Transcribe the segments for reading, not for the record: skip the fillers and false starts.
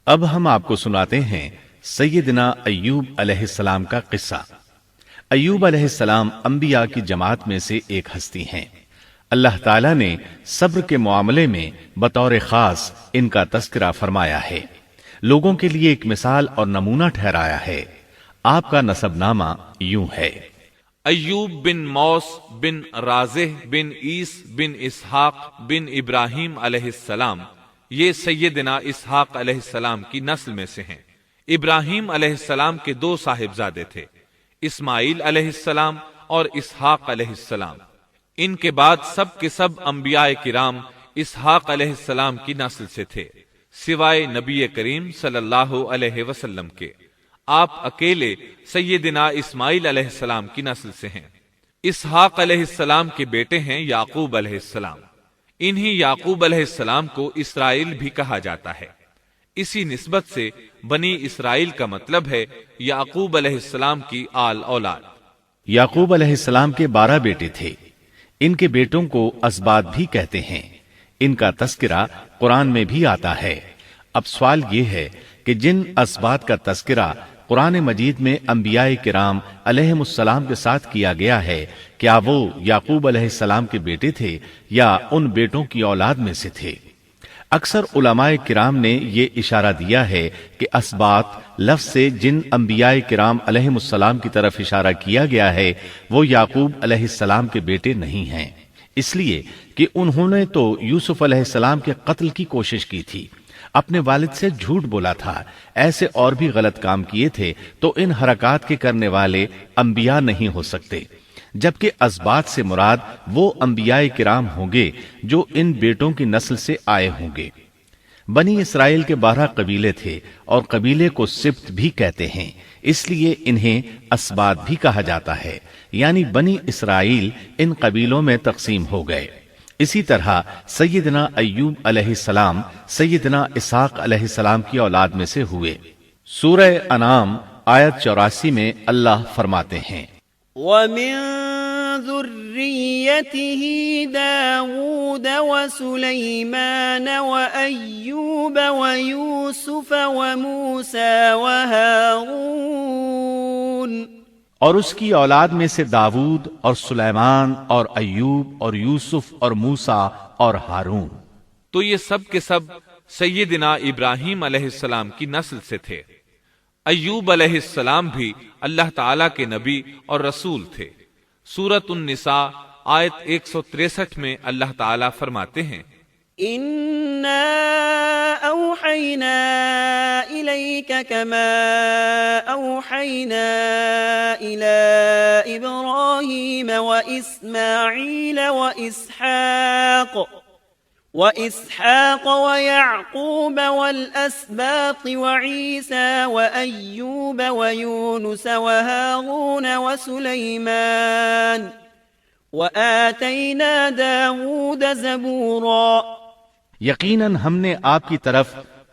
اب ہم آپ کو سناتے ہیں سیدنا ایوب علیہ السلام کا قصہ۔ ایوب علیہ السلام انبیاء کی جماعت میں سے ایک ہستی ہیں۔ اللہ تعالیٰ نے صبر کے معاملے میں بطور خاص ان کا تذکرہ فرمایا ہے، لوگوں کے لیے ایک مثال اور نمونہ ٹھہرایا ہے۔ آپ کا نسب نامہ یوں ہے: ایوب بن موس بن رازح بن عیس بن اسحاق بن ابراہیم علیہ السلام، یہ سیدنا اسحاق علیہ السلام کی نسل میں سے ہیں۔ ابراہیم علیہ السلام کے دو صاحبزادے تھے، اسماعیل علیہ السلام اور اسحاق علیہ السلام۔ ان کے بعد سب کے سب انبیاء کرام اسحاق علیہ السلام کی نسل سے تھے، سوائے نبی کریم صلی اللہ علیہ وسلم کے۔ آپ اکیلے سیدنا اسماعیل علیہ السلام کی نسل سے ہیں۔ اسحاق علیہ السلام کے بیٹے ہیں یعقوب علیہ السلام۔ انہی یعقوب علیہ السلام کو اسرائیل بھی کہا جاتا ہے۔ اسی نسبت سے بنی اسرائیل کا مطلب ہے یعقوب علیہ السلام کی آل اولاد۔ یعقوب علیہ السلام کے 12 بیٹے تھے۔ ان کے بیٹوں کو اسباط بھی کہتے ہیں۔ ان کا تذکرہ قرآن میں بھی آتا ہے۔ اب سوال یہ ہے کہ جن اسباط کا تذکرہ قرآن مجید میں انبیاء کرام علیہم السلام کے ساتھ کیا گیا ہے، کیا وہ یعقوب علیہ السلام کے بیٹے تھے یا ان بیٹوں کی اولاد میں سے تھے؟ اکثر علماء کرام نے یہ اشارہ دیا ہے کہ اسباط لفظ سے جن انبیاء کرام علیہم السلام کی طرف اشارہ کیا گیا ہے وہ یعقوب علیہ السلام کے بیٹے نہیں ہیں، اس لیے کہ انہوں نے تو یوسف علیہ السلام کے قتل کی کوشش کی تھی، اپنے والد سے جھوٹ بولا تھا، ایسے اور بھی غلط کام کیے تھے، تو ان حرکات کے کرنے والے انبیاء نہیں ہو سکتے، جبکہ اسباط سے مراد وہ انبیاء کرام ہوں گے جو ان بیٹوں کی نسل سے آئے ہوں گے۔ بنی اسرائیل کے 12 قبیلے تھے اور قبیلے کو سبط بھی کہتے ہیں، اس لیے انہیں اسباط بھی کہا جاتا ہے، یعنی بنی اسرائیل ان قبیلوں میں تقسیم ہو گئے۔ اسی طرح سیدنا ایوب علیہ السلام سیدنا اسحاق علیہ السلام کی اولاد میں سے ہوئے۔ سورہ انعام آیت 84 میں اللہ فرماتے ہیں: وَمِن ذُرِّيَّتِهِ دَاوُودَ وَسُلَيْمَانَ وَأَيُّوبَ وَيُوسُفَ وَمُوسَى وَهَارُونَ، اور اس کی اولاد میں سے داؤد اور سلیمان اور ایوب اور یوسف اور موسیٰ اور ہارون۔ تو یہ سب کے سب سیدنا ابراہیم علیہ السلام کی نسل سے تھے۔ ایوب علیہ السلام بھی اللہ تعالیٰ کے نبی اور رسول تھے۔ سورۃ النساء آیت 163 میں اللہ تعالیٰ فرماتے ہیں: إِنَّا أَوْحَيْنَا إِلَيْكَ كَمَا أَوْحَيْنَا إِلَىٰ إِبْرَاهِيمَ وَإِسْمَاعِيلَ وَإِسْحَاقَ وَيَعْقُوبَ وَالْأَسْبَاطِ وَعِيسَى وَأَيُّوبَ وَيُونُسَ وَهَارُونَ وَسُلَيْمَانَ وَآتَيْنَا دَاوُودَ زَبُورًا۔ یقیناً ہم نے آپ کی طرف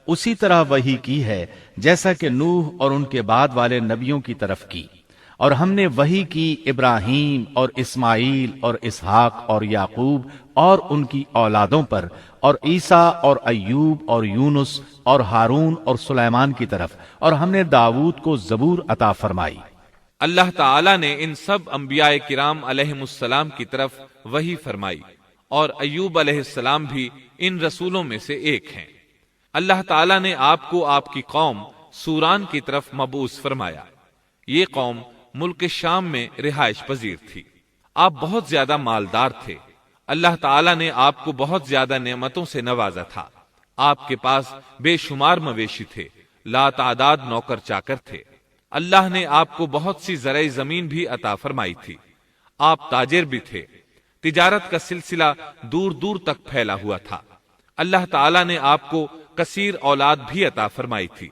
اسی طرح وحی کی ہے جیسا کہ نوح اور ان کے بعد والے نبیوں کی طرف کی، اور ہم نے وحی کی ابراہیم اور اسماعیل اور اسحاق اور یعقوب اور ان کی اولادوں پر، اور عیسیٰ اور ایوب اور یونس اور ہارون اور سلیمان کی طرف، اور ہم نے داؤد کو زبور عطا فرمائی۔ اللہ تعالیٰ نے ان سب انبیاء کرام علیہم السلام کی طرف وحی فرمائی، اور ایوب علیہ السلام بھی ان رسولوں میں سے ایک ہیں۔ اللہ تعالیٰ نے آپ کو آپ کی قوم سوران کی طرف مبعوث فرمایا۔ یہ قوم ملک شام میں رہائش پذیر تھی۔ آپ بہت زیادہ مالدار تھے۔ اللہ تعالیٰ نے آپ کو بہت زیادہ نعمتوں سے نوازا تھا۔ آپ کے پاس بے شمار مویشی تھے، لا تعداد نوکر چاکر تھے۔ اللہ نے آپ کو بہت سی زرعی زمین بھی عطا فرمائی تھی۔ آپ تاجر بھی تھے۔ تجارت کا سلسلہ دور دور تک پھیلا ہوا تھا۔ اللہ تعالیٰ نے آپ کو کثیر اولاد بھی عطا فرمائی تھی۔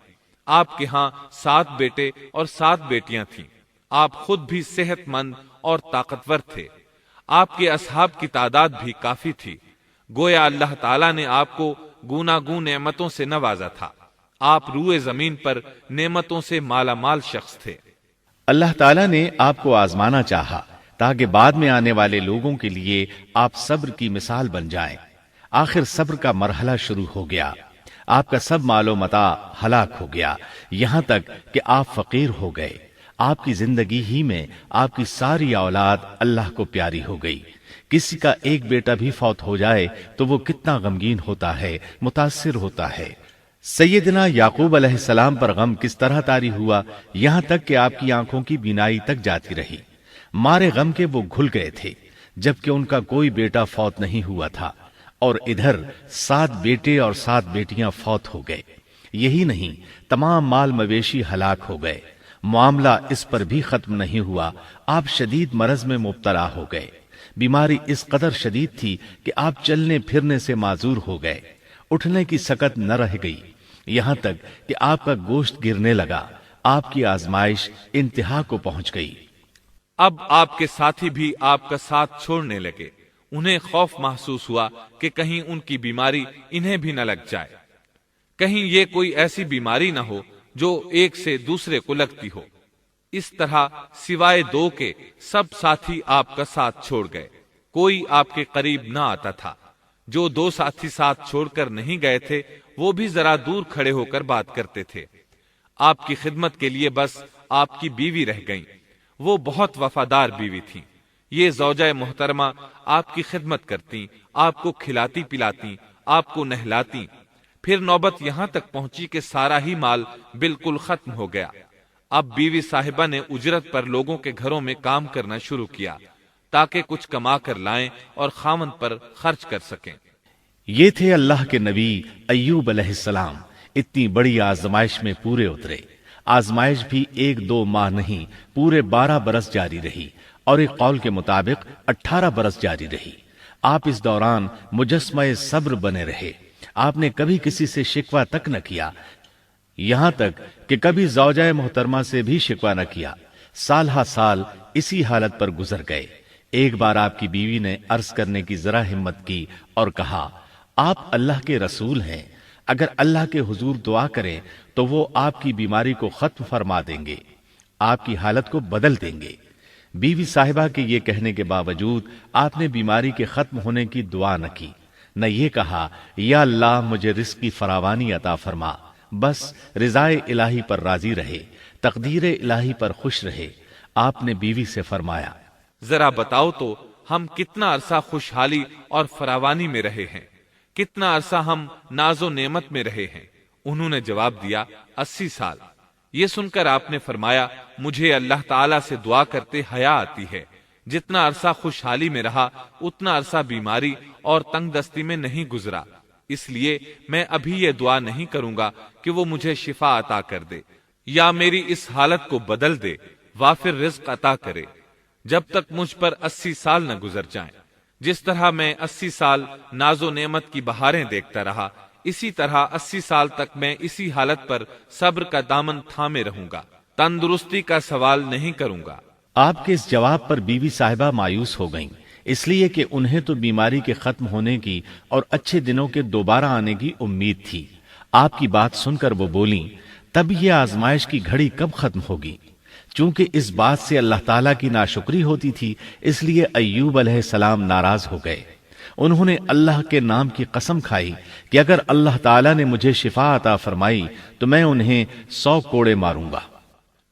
آپ کے ہاں 7 بیٹے اور 7 بیٹیاں تھیں۔ آپ خود بھی صحت مند اور طاقتور تھے۔ آپ کے اصحاب کی تعداد بھی کافی تھی۔ گویا اللہ تعالیٰ نے آپ کو گوناگون نعمتوں سے نوازا تھا۔ آپ روئے زمین پر نعمتوں سے مالا مال شخص تھے۔ اللہ تعالیٰ نے آپ کو آزمانا چاہا تاکہ بعد میں آنے والے لوگوں کے لیے آپ صبر کی مثال بن جائیں۔ آخر صبر کا مرحلہ شروع ہو گیا۔ آپ کا سب مال و متاع ہلاک ہو گیا، یہاں تک کہ آپ فقیر ہو گئے۔ آپ کی زندگی ہی میں آپ کی ساری اولاد اللہ کو پیاری ہو گئی۔ کسی کا ایک بیٹا بھی فوت ہو جائے تو وہ کتنا غمگین ہوتا ہے، متاثر ہوتا ہے۔ سیدنا یعقوب علیہ السلام پر غم کس طرح طاری ہوا، یہاں تک کہ آپ کی آنکھوں کی بینائی تک جاتی رہی۔ مارے غم کے وہ گھل گئے تھے، جبکہ ان کا کوئی بیٹا فوت نہیں ہوا تھا، اور ادھر 7 بیٹے اور 7 بیٹیاں فوت ہو گئے۔ یہی نہیں، تمام مال مویشی ہلاک ہو گئے۔ معاملہ اس پر بھی ختم نہیں ہوا، آپ شدید مرض میں مبتلا ہو گئے۔ بیماری اس قدر شدید تھی کہ آپ چلنے پھرنے سے معذور ہو گئے، اٹھنے کی سکت نہ رہ گئی، یہاں تک کہ آپ کا گوشت گرنے لگا۔ آپ کی آزمائش انتہا کو پہنچ گئی۔ اب آپ کے ساتھی بھی آپ کا ساتھ چھوڑنے لگے۔ انہیں خوف محسوس ہوا کہ کہیں ان کی بیماری انہیں بھی نہ لگ جائے، کہیں یہ کوئی ایسی بیماری نہ ہو جو ایک سے دوسرے کو لگتی ہو۔ اس طرح سوائے 2 کے سب ساتھی آپ کا ساتھ چھوڑ گئے، کوئی آپ کے قریب نہ آتا تھا۔ جو 2 ساتھی ساتھ چھوڑ کر نہیں گئے تھے وہ بھی ذرا دور کھڑے ہو کر بات کرتے تھے۔ آپ کی خدمت کے لیے بس آپ کی بیوی رہ گئیں، وہ بہت وفادار بیوی تھیں۔ یہ زوجہ محترمہ آپ کی خدمت کرتی، آپ کو کھلاتی پلاتی، آپ کو نہلاتی۔ پھر نوبت یہاں تک پہنچی کہ سارا ہی مال بالکل ختم ہو گیا۔ اب بیوی صاحبہ نے اجرت پر لوگوں کے گھروں میں کام کرنا شروع کیا تاکہ کچھ کما کر لائیں اور خاوند پر خرچ کر سکیں۔ یہ تھے اللہ کے نبی ایوب علیہ السلام، اتنی بڑی آزمائش میں پورے اترے۔ آزمائش بھی 1-2 ماہ نہیں، پورے 12 برس جاری رہی، اور ایک قول کے مطابق 18 برس جاری رہی۔ آپ اس دوران مجسمہ صبر بنے رہے۔ آپ نے کبھی کسی سے شکوہ تک نہ کیا، یہاں تک کہ کبھی زوجہ محترمہ سے بھی شکوہ نہ کیا۔ سال ہا سال اسی حالت پر گزر گئے۔ ایک بار آپ کی بیوی نے عرض کرنے کی ذرا ہمت کی اور کہا، آپ اللہ کے رسول ہیں، اگر اللہ کے حضور دعا کریں تو وہ آپ کی بیماری کو ختم فرما دیں گے، آپ کی حالت کو بدل دیں گے۔ بیوی صاحبہ کے یہ کہنے کے باوجود آپ نے بیماری کے ختم ہونے کی دعا نہ کی، نہ یہ کہا یا اللہ مجھے رزق کی فراوانی عطا فرما، بس رضائے الہی پر راضی رہے، تقدیر الہی پر خوش رہے۔ آپ نے بیوی سے فرمایا، ذرا بتاؤ تو ہم کتنا عرصہ خوشحالی اور فراوانی میں رہے ہیں، کتنا عرصہ ہم ناز و نعمت میں رہے ہیں؟ انہوں نے جواب دیا، 80 سال۔ یہ سن کر آپ نے فرمایا، مجھے اللہ تعالیٰ سے دعا کرتے حیا آتی ہے، جتنا عرصہ خوشحالی میں رہا اتنا عرصہ بیماری اور تنگ دستی میں نہیں گزرا، اس لیے میں ابھی یہ دعا نہیں کروں گا کہ وہ مجھے شفا عطا کر دے یا میری اس حالت کو بدل دے، وافر رزق عطا کرے، جب تک مجھ پر 80 سال نہ گزر جائیں۔ جس طرح میں 80 سال ناز و نعمت کی بہاریں دیکھتا رہا، اسی طرح 80 سال تک میں اسی حالت پر صبر کا دامن تھامے رہوں گا، تندرستی کا سوال نہیں کروں گا۔ آپ کے اس جواب پر بیوی صاحبہ مایوس ہو گئیں، اس لیے کہ انہیں تو بیماری کے ختم ہونے کی اور اچھے دنوں کے دوبارہ آنے کی امید تھی۔ آپ کی بات سن کر وہ بولیں، تب یہ آزمائش کی گھڑی کب ختم ہوگی؟ چونکہ اس بات سے اللہ تعالیٰ کی ناشکری ہوتی تھی، اس لیے ایوب علیہ السلام ناراض ہو گئے۔ انہوں نے اللہ کے نام کی قسم کھائی کہ اگر اللہ تعالیٰ نے مجھے شفا عطا فرمائی تو میں انہیں 100 کوڑے ماروں گا۔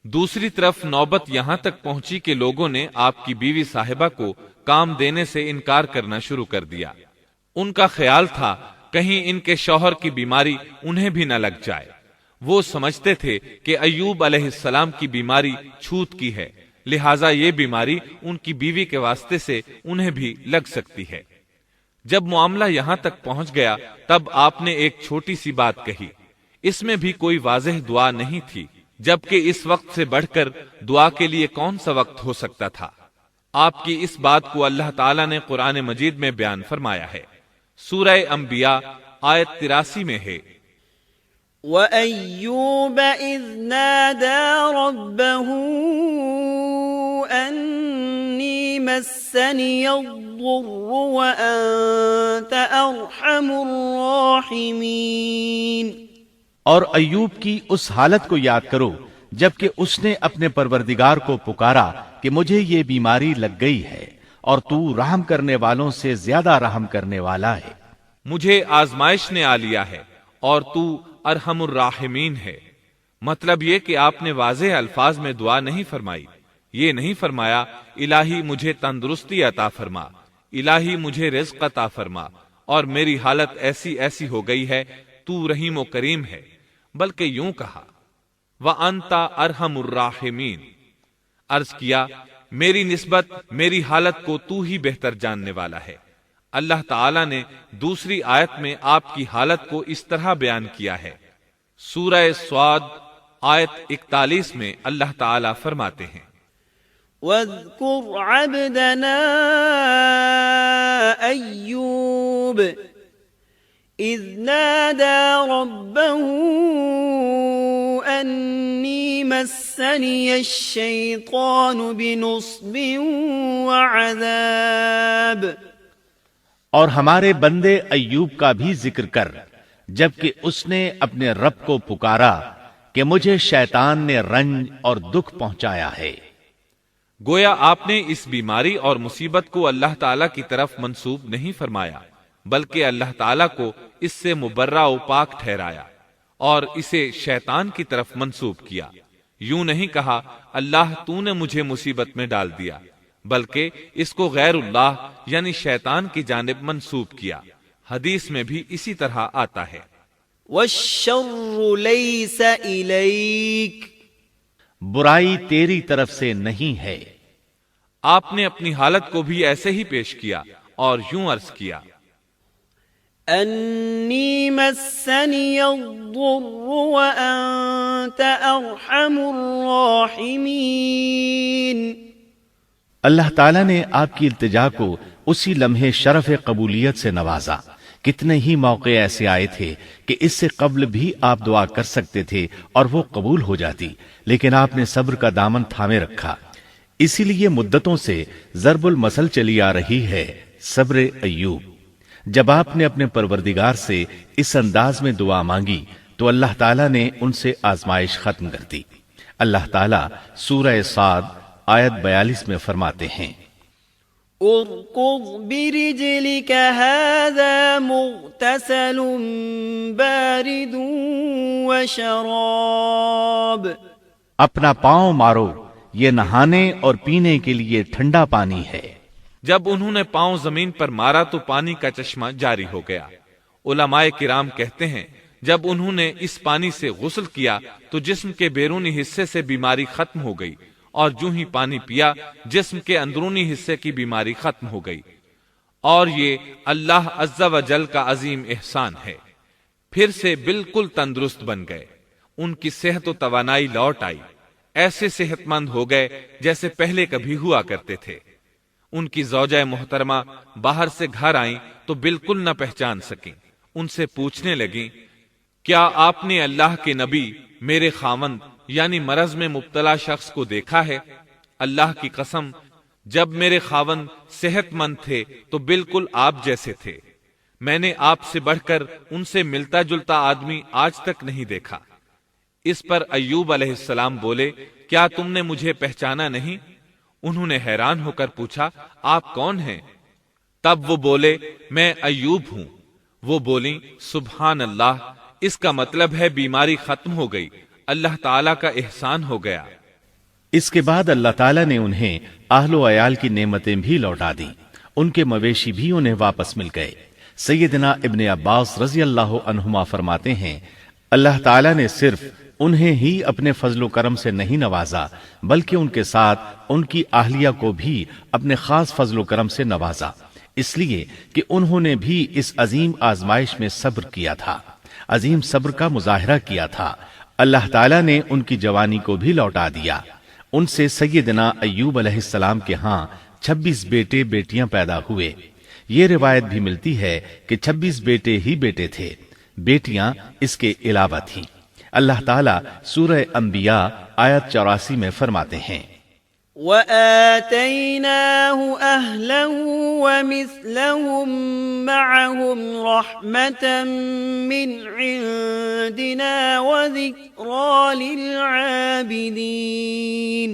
دوسری طرف نوبت یہاں تک پہنچی کہ لوگوں نے آپ کی بیوی صاحبہ کو کام دینے سے انکار کرنا شروع کر دیا۔ ان کا خیال تھا کہیں ان کے شوہر کی بیماری انہیں بھی نہ لگ جائے۔ وہ سمجھتے تھے کہ ایوب علیہ السلام کی بیماری چھوت کی ہے، لہٰذا یہ بیماری ان کی بیوی کے واسطے سے انہیں بھی لگ سکتی ہے۔ جب معاملہ یہاں تک پہنچ گیا تب آپ نے ایک چھوٹی سی بات کہی، اس میں بھی کوئی واضح دعا نہیں تھی، جبکہ اس وقت سے بڑھ کر دعا کے لیے کون سا وقت ہو سکتا تھا۔ آپ کی اس بات کو اللہ تعالیٰ نے قرآن مجید میں بیان فرمایا ہے۔ سورہ انبیاء آیت 83 میں ہے، وَأَيُّوبَ إِذْ نَادَى رَبَّهُ أَنِّي مَسَّنِيَ الضُّرُّ وَأَنْتَ أَرْحَمُ الرَّاحِمِينَ۔ اور ایوب کی اس حالت کو یاد کرو جبکہ اس نے اپنے پروردگار کو پکارا کہ مجھے یہ بیماری لگ گئی ہے اور تو رحم کرنے والوں سے زیادہ رحم کرنے والا ہے۔ مجھے آزمائش نے آ لیا ہے اور تو ارحم الراحمین ہے۔ مطلب یہ کہ آپ نے واضح الفاظ میں دعا نہیں فرمائی، یہ نہیں فرمایا الہی مجھے تندرستی عطا فرما، الہی مجھے رزق عطا فرما اور میری حالت ایسی ایسی ہو گئی ہے، تو رحیم و کریم ہے، بلکہ یوں کہا وَأَنْتَ أَرْحَمُ الرَّاحِمِينَ، عرض کیا میری نسبت میری حالت کو تو ہی بہتر جاننے والا ہے۔ اللہ تعالی نے دوسری آیت میں آپ کی حالت کو اس طرح بیان کیا ہے۔ سورہ صاد آیت 41 میں اللہ تعالی فرماتے ہیں وَاذْكُرْ عَبْدَنَا أَيُّوبَ إِذْ نَادَى رَبَّهُ أَنِّي مَسَّنِيَ الشَّيْطَانُ بِنُصْبٍ وَعَذَابٍ، اور ہمارے بندے ایوب کا بھی ذکر کر، جبکہ اس نے اپنے رب کو پکارا کہ مجھے شیطان نے رنج اور دکھ پہنچایا ہے۔ گویا آپ نے اس بیماری اور مصیبت کو اللہ تعالی کی طرف منسوب نہیں فرمایا، بلکہ اللہ تعالی کو اس سے مبرہ و پاک ٹھہرایا اور اسے شیطان کی طرف منسوب کیا۔ یوں نہیں کہا اللہ تو نے مجھے مصیبت میں ڈال دیا، بلکہ اس کو غیر اللہ یعنی شیطان کی جانب منسوب کیا۔ حدیث میں بھی اسی طرح آتا ہے وَالشَّرُّ لَيْسَ إِلَيْكَ، برائی تیری طرف سے نہیں ہے۔ آپ نے اپنی حالت کو بھی ایسے ہی پیش کیا اور یوں عرض کیا أَنِّي مَسَّنِيَ الضُّرُّ وَأَنْتَ أَرْحَمُ الرَّاحِمِينَ۔ اللہ تعالیٰ نے آپ کی التجا کو اسی لمحے شرف قبولیت سے نوازا۔ کتنے ہی موقع ایسے آئے تھے کہ اس سے قبل بھی آپ دعا کر سکتے تھے اور وہ قبول ہو جاتی، لیکن آپ نے صبر کا دامن تھامے رکھا۔ اسی لیے مدتوں سے ضرب المثل چلی آ رہی ہے صبر ایوب۔ جب آپ نے اپنے پروردگار سے اس انداز میں دعا مانگی تو اللہ تعالیٰ نے ان سے آزمائش ختم کر دی۔ اللہ تعالیٰ سورہ صاد آیت 42 میں فرماتے ہیں اركض برجلك هذا مغتسل بارد وشراب، اپنا پاؤں مارو، یہ نہانے اور پینے کے لیے ٹھنڈا پانی ہے۔ جب انہوں نے پاؤں زمین پر مارا تو پانی کا چشمہ جاری ہو گیا۔ علماء کرام کہتے ہیں جب انہوں نے اس پانی سے غسل کیا تو جسم کے بیرونی حصے سے بیماری ختم ہو گئی، اور جو ہی پانی پیا جسم کے اندرونی حصے کی بیماری ختم ہو گئی، اور یہ اللہ عز و جل کا عظیم احسان ہے۔ پھر سے بالکل تندرست بن گئے، ان کی صحت و توانائی لوٹ آئی، ایسے صحت مند ہو گئے جیسے پہلے کبھی ہوا کرتے تھے۔ ان کی زوجہ محترمہ باہر سے گھر آئیں تو بالکل نہ پہچان سکیں۔ ان سے پوچھنے لگیں کیا آپ نے اللہ کے نبی میرے خاوند یعنی مرض میں مبتلا شخص کو دیکھا ہے؟ اللہ کی قسم جب میرے خاوند صحت مند تھے تو بالکل آپ جیسے تھے، میں نے آپ سے بڑھ کر ان سے ملتا جلتا آدمی آج تک نہیں دیکھا۔ اس پر ایوب علیہ السلام بولے کیا تم نے مجھے پہچانا نہیں؟ انہوں نے حیران ہو کر پوچھا آپ کون ہیں؟ تب وہ بولے میں ایوب ہوں۔ وہ بولیں سبحان اللہ، اس کا مطلب ہے بیماری ختم ہو گئی، اللہ تعالیٰ کا احسان ہو گیا۔ اس کے بعد اللہ تعالیٰ نے انہیں اہل و عیال کی نعمتیں بھی لوٹا دیں، ان کے مویشی بھی انہیں واپس مل گئے۔ سیدنا ابن عباس رضی اللہ عنہما فرماتے ہیں اللہ تعالیٰ نے صرف انہیں ہی اپنے فضل و کرم سے نہیں نوازا بلکہ ان کے ساتھ ان کی اہلیہ کو بھی اپنے خاص فضل و کرم سے نوازا، اس لیے کہ انہوں نے بھی اس عظیم آزمائش میں صبر کیا تھا، عظیم صبر کا مظاہرہ کیا تھا۔ اللہ تعالیٰ نے ان کی جوانی کو بھی لوٹا دیا۔ ان سے سیدنا ایوب علیہ السلام کے ہاں 26 بیٹے بیٹیاں پیدا ہوئے۔ یہ روایت بھی ملتی ہے کہ 26 بیٹے ہی بیٹے تھے، بیٹیاں اس کے علاوہ تھیں۔ اللہ تعالیٰ سورہ انبیاء آیت 84 میں فرماتے ہیں وَآتَيْنَاهُ أَهْلَهُ وَمِثْلَهُمْ مَعَهُمْ رَحْمَةً مِّنْ عِنْدِنَا وَذِكْرَى لِلْعَابِدِينَ۔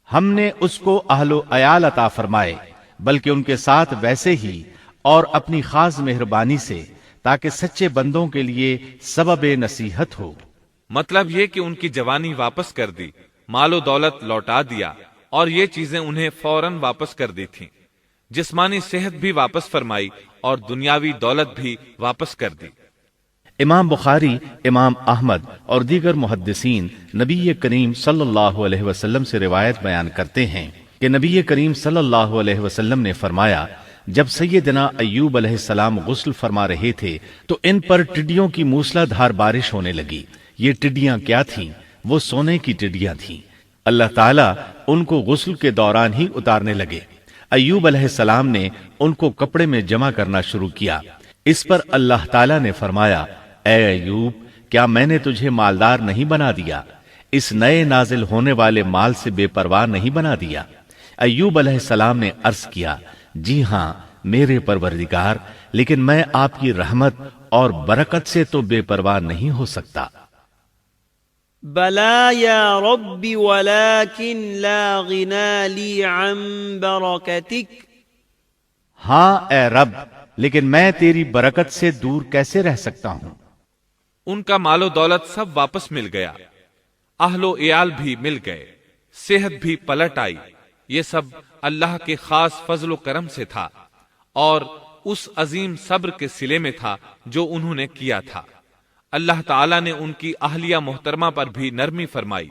ہم نے اس کو اہل و عیال عطا فرمائے، بلکہ ان کے ساتھ ویسے ہی اور اپنی خاص مہربانی سے تاکہ سچے بندوں کے لیے سبب نصیحت ہو۔ مطلب یہ کہ ان کی جوانی واپس کر دی، مال و دولت لوٹا دیا، اور یہ چیزیں انہیں فوراً واپس کر دی تھیں۔ جسمانی صحت بھی واپس فرمائی اور دنیاوی دولت بھی واپس کر دی۔ امام بخاری، امام احمد اور دیگر محدثین نبی کریم صلی اللہ علیہ وسلم سے روایت بیان کرتے ہیں کہ نبی کریم صلی اللہ علیہ وسلم نے فرمایا، جب سیدنا ایوب علیہ السلام غسل فرما رہے تھے تو ان پر ٹڈیوں کی موسلا دھار بارش ہونے لگی۔ یہ ٹڈیاں کیا تھیں؟ وہ سونے کی ٹڈیاں تھیں۔ اللہ تعالیٰ ان کو غسل کے دوران ہی اتارنے لگے۔ ایوب علیہ السلام نے ان کو کپڑے میں جمع کرنا شروع کیا۔ اس پر اللہ تعالیٰ نے فرمایا، اے ایوب، کیا میں نے تجھے مالدار نہیں بنا دیا؟ اس نئے نازل ہونے والے مال سے بے پرواہ نہیں بنا دیا؟ ایوب علیہ السلام نے عرض کیا، جی ہاں میرے پروردگار، لیکن میں آپ کی رحمت اور برکت سے تو بے پرواہ نہیں ہو سکتا۔ بلا یا رب ولكن لا غنى لي عن بركتك۔ ہاں اے رب، لیکن میں تیری برکت سے دور کیسے رہ سکتا ہوں؟ ان کا مال و دولت سب واپس مل گیا، اہل و عیال بھی مل گئے، صحت بھی پلٹ آئی۔ یہ سب اللہ کے خاص فضل و کرم سے تھا اور اس عظیم صبر کے صلے میں تھا جو انہوں نے کیا تھا۔ اللہ تعالیٰ نے ان کی اہلیہ محترمہ پر بھی نرمی فرمائی،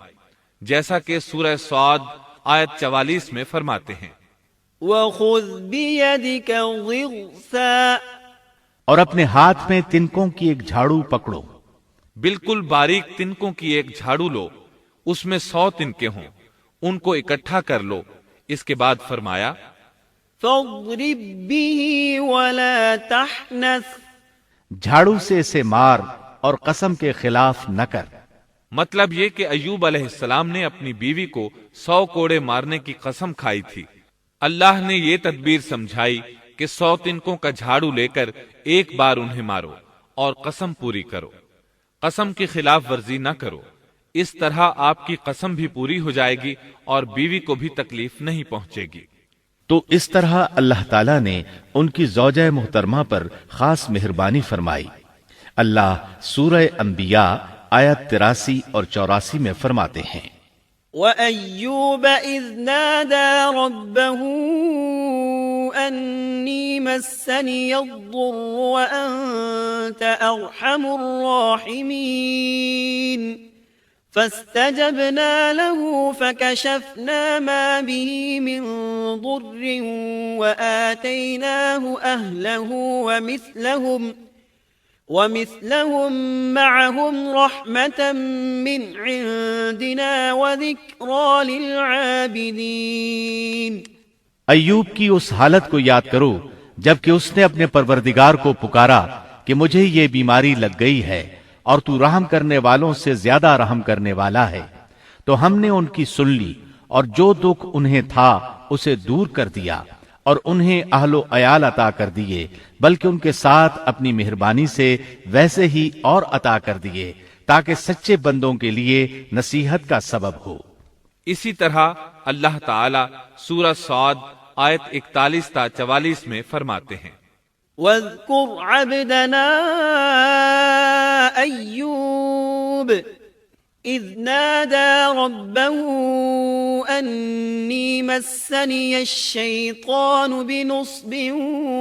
جیسا کہ سورہ صاد آیت 44 میں فرماتے ہیں، وَخُذْ بِيَدِكَ ضِغْثًا۔ اور اپنے ہاتھ میں تنکوں کی ایک جھاڑو پکڑو۔ بالکل باریک تنکوں کی ایک جھاڑو لو، اس میں 100 تنکے ہوں، ان کو اکٹھا کر لو۔ اس کے بعد فرمایا، فَاضْرِبْ بِهِ وَلَا تَحْنَثْ۔ جھاڑو سے اسے مار اور قسم کے خلاف نہ کر۔ مطلب یہ کہ ایوب علیہ السلام نے اپنی بیوی کو 100 کوڑے مارنے کی قسم کھائی تھی۔ اللہ نے یہ تدبیر سمجھائی کہ 100 تنکوں کا جھاڑو لے کر ایک بار انہیں مارو اور قسم پوری کرو، قسم کی خلاف ورزی نہ کرو۔ اس طرح آپ کی قسم بھی پوری ہو جائے گی اور بیوی کو بھی تکلیف نہیں پہنچے گی۔ تو اس طرح اللہ تعالیٰ نے ان کی زوجہ محترمہ پر خاص مہربانی فرمائی۔ اللہ سورہ انبیاء آیت 83 اور 84 میں فرماتے ہیں، وَأَيُّوبَ إِذْ نَادَى رَبَّهُ أَنِّي مَسَّنِيَ الضُّرُّ وَأَنْتَ أَرْحَمُ الرَّاحِمِينَ فَاسْتَجَبْنَا لَهُ فَكَشَفْنَا مَا بِهِ مِنْ ضُرٍّ وَآتَيْنَاهُ أَهْلَهُ وَمِثْلَهُمْ مَعَهُمْ رَحْمَةً مِّنْ عِنْدِنَا وَذِكْرَى لِلْعَابِدِينَ۔ ایوب کی اس حالت کو یاد کرو جبکہ اس نے اپنے پروردگار کو پکارا کہ مجھے یہ بیماری لگ گئی ہے اور تو رحم کرنے والوں سے زیادہ رحم کرنے والا ہے۔ تو ہم نے ان کی سن لی اور جو دکھ انہیں تھا اسے دور کر دیا اور انہیں اہل و عیال عطا کر دیے، بلکہ ان کے ساتھ اپنی مہربانی سے ویسے ہی اور عطا کر دیے تاکہ سچے بندوں کے لیے نصیحت کا سبب ہو۔ اسی طرح اللہ تعالی سورہ صاد آیت 41 تا 44 میں فرماتے ہیں، وَاذْكُرْ عَبْدَنَا أَيُّوبَ إِذْ نَادَى رَبَّهُ أَنِّي مَسَّنِيَ الشَّيْطَانُ بِنُصْبٍ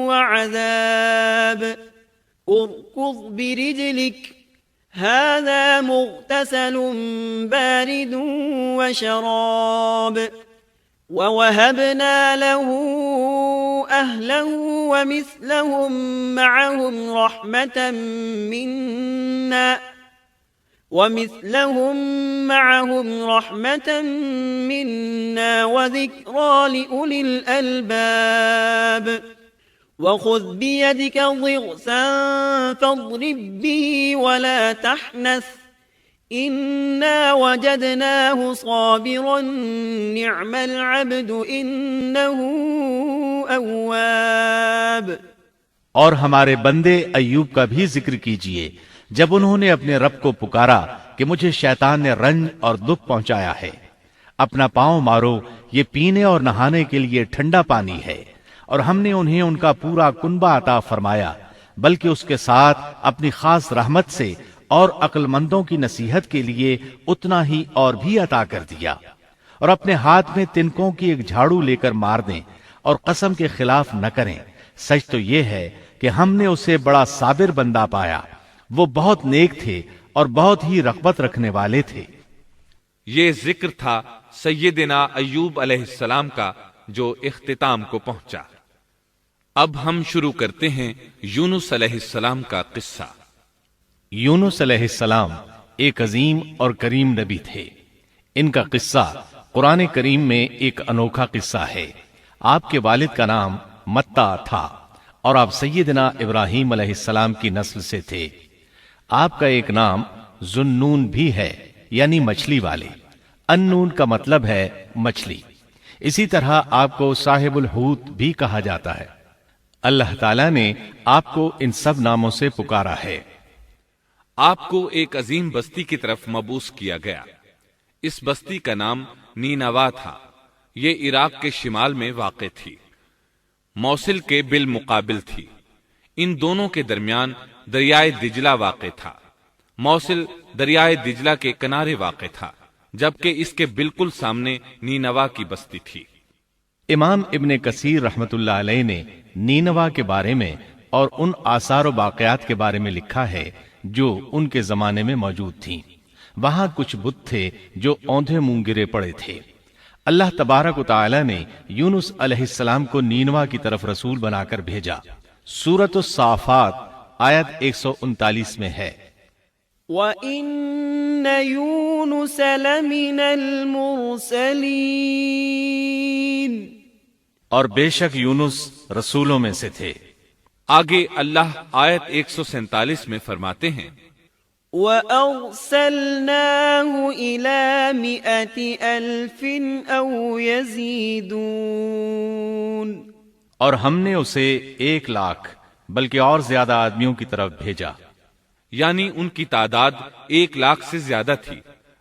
وَعَذَابٍ ارْكُضْ بِرِجْلِكَ هَذَا مُغْتَسَلٌ بَارِدٌ وَشَرَابٌ وَوَهَبْنَا لَهُ أَهْلَهُ وَمِثْلَهُمْ مَعَهُمْ رَحْمَةً مِّنَّا وَذِكْرَى لِأُولِي الْأَلْبَابِ وَخُذْ بِيَدِكَ ضِغْثًا فَاضْرِبْ بِهِ وَلَا تَحْنَثْ إِنَّا وَجَدْنَاهُ صَابِرًا نِعْمَ الْعَبْدُ إِنَّهُ أَوَّابٌ۔ اور ہمارے بندے ایوب کا بھی ذکر کیجئے جب انہوں نے اپنے رب کو پکارا کہ مجھے شیطان نے رنج اور دکھ پہنچایا ہے۔ اپنا پاؤں مارو، یہ پینے اور نہانے کے لیے ٹھنڈا پانی ہے، اور ہم نے انہیں ان کا پورا کنبہ عطا فرمایا، بلکہ اس کے ساتھ اپنی خاص رحمت سے اور عقل مندوں کی نصیحت کے لیے اتنا ہی اور بھی عطا کر دیا، اور اپنے ہاتھ میں تنکوں کی ایک جھاڑو لے کر مار دیں اور قسم کے خلاف نہ کریں۔ سچ تو یہ ہے کہ ہم نے اسے بڑا صابر بندہ پایا، وہ بہت نیک تھے اور بہت ہی رغبت رکھنے والے تھے۔ یہ ذکر تھا سیدنا ایوب علیہ السلام کا جو اختتام کو پہنچا۔ اب ہم شروع کرتے ہیں یونس علیہ السلام کا قصہ۔ یونس علیہ السلام ایک عظیم اور کریم نبی تھے۔ ان کا قصہ قرآن کریم میں ایک انوکھا قصہ ہے۔ آپ کے والد کا نام متا تھا اور آپ سیدنا ابراہیم علیہ السلام کی نسل سے تھے۔ آپ کا ایک نام ذوالنون بھی ہے، یعنی مچھلی والے۔ النون کا مطلب ہے مچھلی۔ اسی طرح آپ کو صاحب الحوت بھی کہا جاتا ہے۔ اللہ تعالیٰ نے آپ کو ان سب ناموں سے پکارا ہے۔ آپ کو ایک عظیم بستی کی طرف مبعوث کیا گیا۔ اس بستی کا نام نینوا تھا۔ یہ عراق کے شمال میں واقع تھی، موصل کے بالمقابل تھی۔ ان دونوں کے درمیان دریائے دجلہ واقع تھا۔ موصل دریائے دجلہ کے کنارے واقع تھا، جبکہ اس کے بالکل سامنے نینوا کی بستی تھی۔ امام ابن کثیر رحمت اللہ علیہ نے نینوا کے بارے میں اور ان آثار و باقیات کے بارے میں لکھا ہے جو ان کے زمانے میں موجود تھیں۔ وہاں کچھ بت تھے جو اوندھے منہ گرے پڑے تھے۔ اللہ تبارک و تعالی نے یونس علیہ السلام کو نینوا کی طرف رسول بنا کر بھیجا۔ سورۃ الصافات آیت 139 میں ہے، وَإِنَّ يُونُسَ لَمِنَ الْمُرْسَلِينَ، اور بے شک یونس رسولوں میں سے تھے۔ آگے اللہ آیت 147 میں فرماتے ہیں، وَأَرْسَلْنَاهُ إِلَى 100,000 أَوْ يَزِيدُونَ، اور ہم نے اسے 100,000 بلکہ اور زیادہ آدمیوں کی طرف بھیجا۔ یعنی ان کی تعداد 100,000 سے زیادہ تھی۔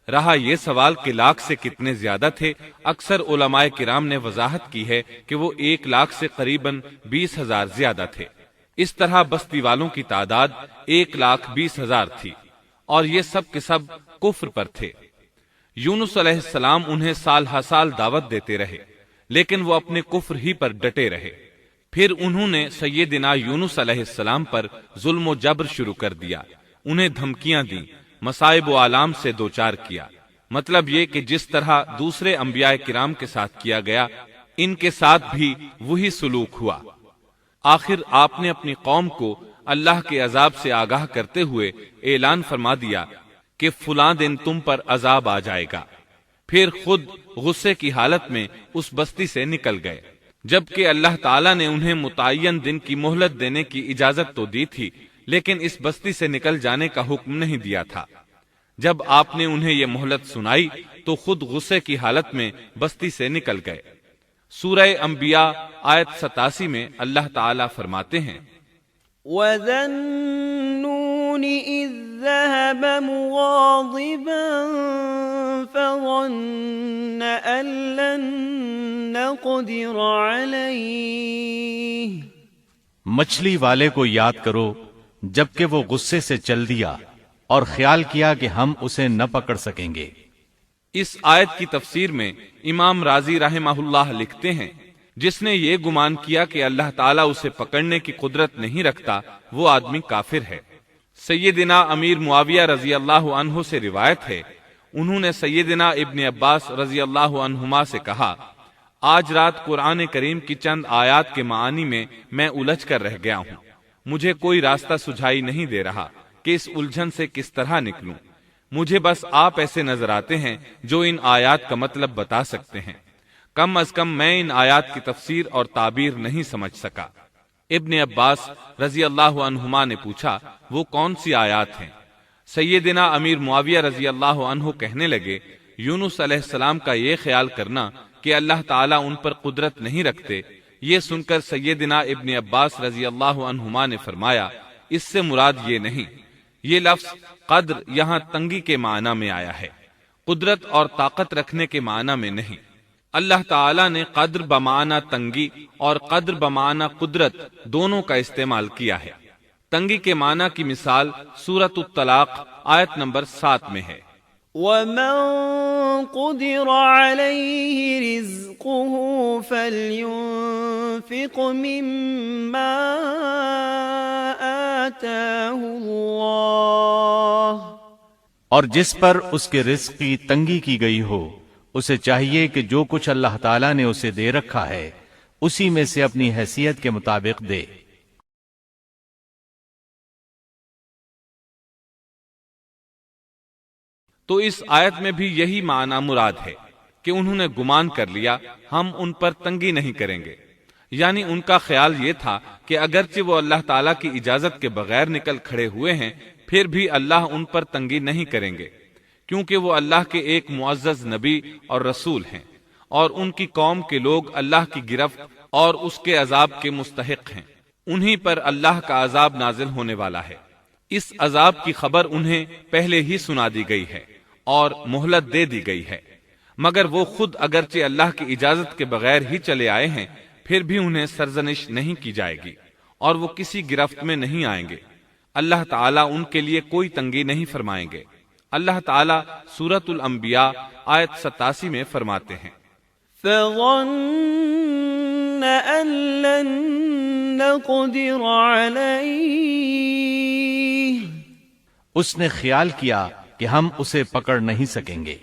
رہا یہ سوال کہ لاکھ سے کتنے زیادہ تھے، اکثر علماء کرام نے وضاحت کی ہے کہ وہ 100,000 سے قریباً 20,000 زیادہ تھے۔ اس طرح بستی والوں کی تعداد 1,20,000 تھی، اور یہ سب کے سب کفر پر تھے۔ یونس علیہ السلام انہیں سال ہر سال دعوت دیتے رہے، لیکن وہ اپنے کفر ہی پر ڈٹے رہے۔ پھر انہوں نے سیدنا یونس علیہ السلام پر ظلم و جبر شروع کر دیا، انہیں دھمکیاں دیں، مصائب و آلام سے دوچار کیا۔ مطلب یہ کہ جس طرح دوسرے انبیاء کرام کے ساتھ کیا گیا، ان کے ساتھ بھی وہی سلوک ہوا۔ آخر آپ نے اپنی قوم کو اللہ کے عذاب سے آگاہ کرتے ہوئے اعلان فرما دیا کہ فلاں دن تم پر عذاب آ جائے گا۔ پھر خود غصے کی حالت میں اس بستی سے نکل گئے، جبکہ اللہ تعالیٰ نے انہیں متعین دن کی مہلت دینے کی اجازت تو دی تھی، لیکن اس بستی سے نکل جانے کا حکم نہیں دیا تھا۔ جب آپ نے انہیں یہ مہلت سنائی تو خود غصے کی حالت میں بستی سے نکل گئے۔ سورہ انبیاء آیت 87 میں اللہ تعالیٰ فرماتے ہیں، وَذَا النُّونِ إِذ ذَّهَبَ مُغَاضِبًا فَظَنَّ أَن لَّن نَّقْدِرَ عَلَيْهِ، مچھلی والے کو یاد کرو جبکہ وہ غصے سے چل دیا اور خیال کیا کہ ہم اسے نہ پکڑ سکیں گے۔ اس آیت کی تفسیر میں امام رازی رحمہ اللہ لکھتے ہیں، جس نے یہ گمان کیا کہ اللہ تعالیٰ اسے پکڑنے کی قدرت نہیں رکھتا، وہ آدمی کافر ہے۔ سیدنا امیر معاویہ رضی اللہ عنہ سے روایت ہے، انہوں نے سیدنا ابن عباس رضی اللہ عنہما سے کہا، آج رات قرآن کریم کی چند آیات کے معانی میں میں الجھ کر رہ گیا ہوں، مجھے کوئی راستہ سجھائی نہیں دے رہا کہ اس الجھن سے کس طرح نکلوں۔ مجھے بس آپ ایسے نظر آتے ہیں جو ان آیات کا مطلب بتا سکتے ہیں۔ کم از کم میں ان آیات کی تفسیر اور تعبیر نہیں سمجھ سکا۔ ابن عباس رضی اللہ عنہما نے پوچھا، وہ کون سی آیات ہیں؟ سیدنا امیر معاویہ رضی اللہ عنہ کہنے لگے، یونس علیہ السلام کا یہ خیال کرنا کہ اللہ تعالیٰ ان پر قدرت نہیں رکھتے۔ یہ سن کر سیدنا ابن عباس رضی اللہ عنہما نے فرمایا، اس سے مراد یہ نہیں، یہ لفظ قدر یہاں تنگی کے معنی میں آیا ہے، قدرت اور طاقت رکھنے کے معنی میں نہیں۔ اللہ تعالیٰ نے قدر بمعنی تنگی اور قدر بمعنی قدرت دونوں کا استعمال کیا ہے۔ تنگی کے معنی کی مثال سورۃ الطلاق آیت نمبر 7 میں ہے۔ وَمَن قُدِرَ عَلَيْهِ رِزْقُهُ فَلْيُنفِقْ مِمَّا آتَاهُ اللَّهُ، اور جس پر اس کے رزق کی تنگی کی گئی ہو اسے چاہیے کہ جو کچھ اللہ تعالیٰ نے اسے دے رکھا ہے اسی میں سے اپنی حیثیت کے مطابق دے۔ تو اس آیت میں بھی یہی معنی مراد ہے کہ انہوں نے گمان کر لیا ہم ان پر تنگی نہیں کریں گے، یعنی ان کا خیال یہ تھا کہ اگرچہ وہ اللہ تعالیٰ کی اجازت کے بغیر نکل کھڑے ہوئے ہیں پھر بھی اللہ ان پر تنگی نہیں کریں گے، کیونکہ وہ اللہ کے ایک معزز نبی اور رسول ہیں، اور ان کی قوم کے لوگ اللہ کی گرفت اور اس کے عذاب کے مستحق ہیں، انہی پر اللہ کا عذاب نازل ہونے والا ہے۔ اس عذاب کی خبر انہیں پہلے ہی سنا دی گئی ہے اور مہلت دے دی گئی ہے، مگر وہ خود اگرچہ اللہ کی اجازت کے بغیر ہی چلے آئے ہیں پھر بھی انہیں سرزنش نہیں کی جائے گی اور وہ کسی گرفت میں نہیں آئیں گے۔ اللہ تعالیٰ ان کے لیے کوئی تنگی نہیں فرمائیں گے۔ اللہ تعالیٰ سورۃ الانبیاء آیت 87 میں فرماتے ہیں، فَظَنَّ أَن لَّن نَّقْدِرَ عَلَيْهِ، اس نے خیال کیا کہ ہم اسے پکڑ نہیں سکیں گے۔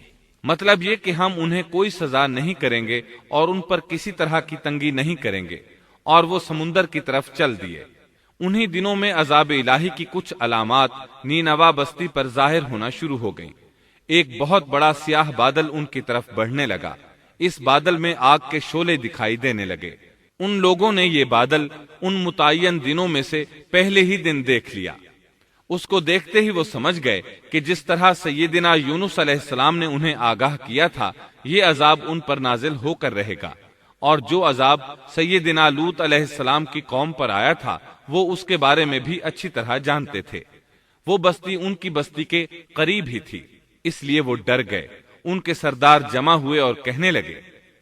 مطلب یہ کہ ہم انہیں کوئی سزا نہیں کریں گے اور ان پر کسی طرح کی تنگی نہیں کریں گے، اور وہ سمندر کی طرف چل دیے۔ انہی دنوں میں عذاب الہی کی کچھ علامات نینوا بستی پر ظاہر ہونا شروع ہو گئیں۔ ایک بہت بڑا سیاہ بادل ان کی طرف بڑھنے لگا، اس بادل میں آگ کے شعلے دکھائی دینے لگے۔ ان لوگوں نے یہ بادل ان متعین دنوں میں سے پہلے ہی دن دیکھ لیا۔ اس کو دیکھتے ہی وہ سمجھ گئے کہ جس طرح سیدنا یونس علیہ السلام نے انہیں آگاہ کیا تھا یہ عذاب ان پر نازل ہو کر رہے گا، اور جو عذاب سیدنا لوط علیہ السلام کی قوم پر آیا تھا وہ اس کے بارے میں بھی اچھی طرح جانتے تھے۔ وہ بستی ان کی بستی کے قریب ہی تھی، اس لیے وہ ڈر گئے۔ ان کے سردار جمع ہوئے اور کہنے لگے،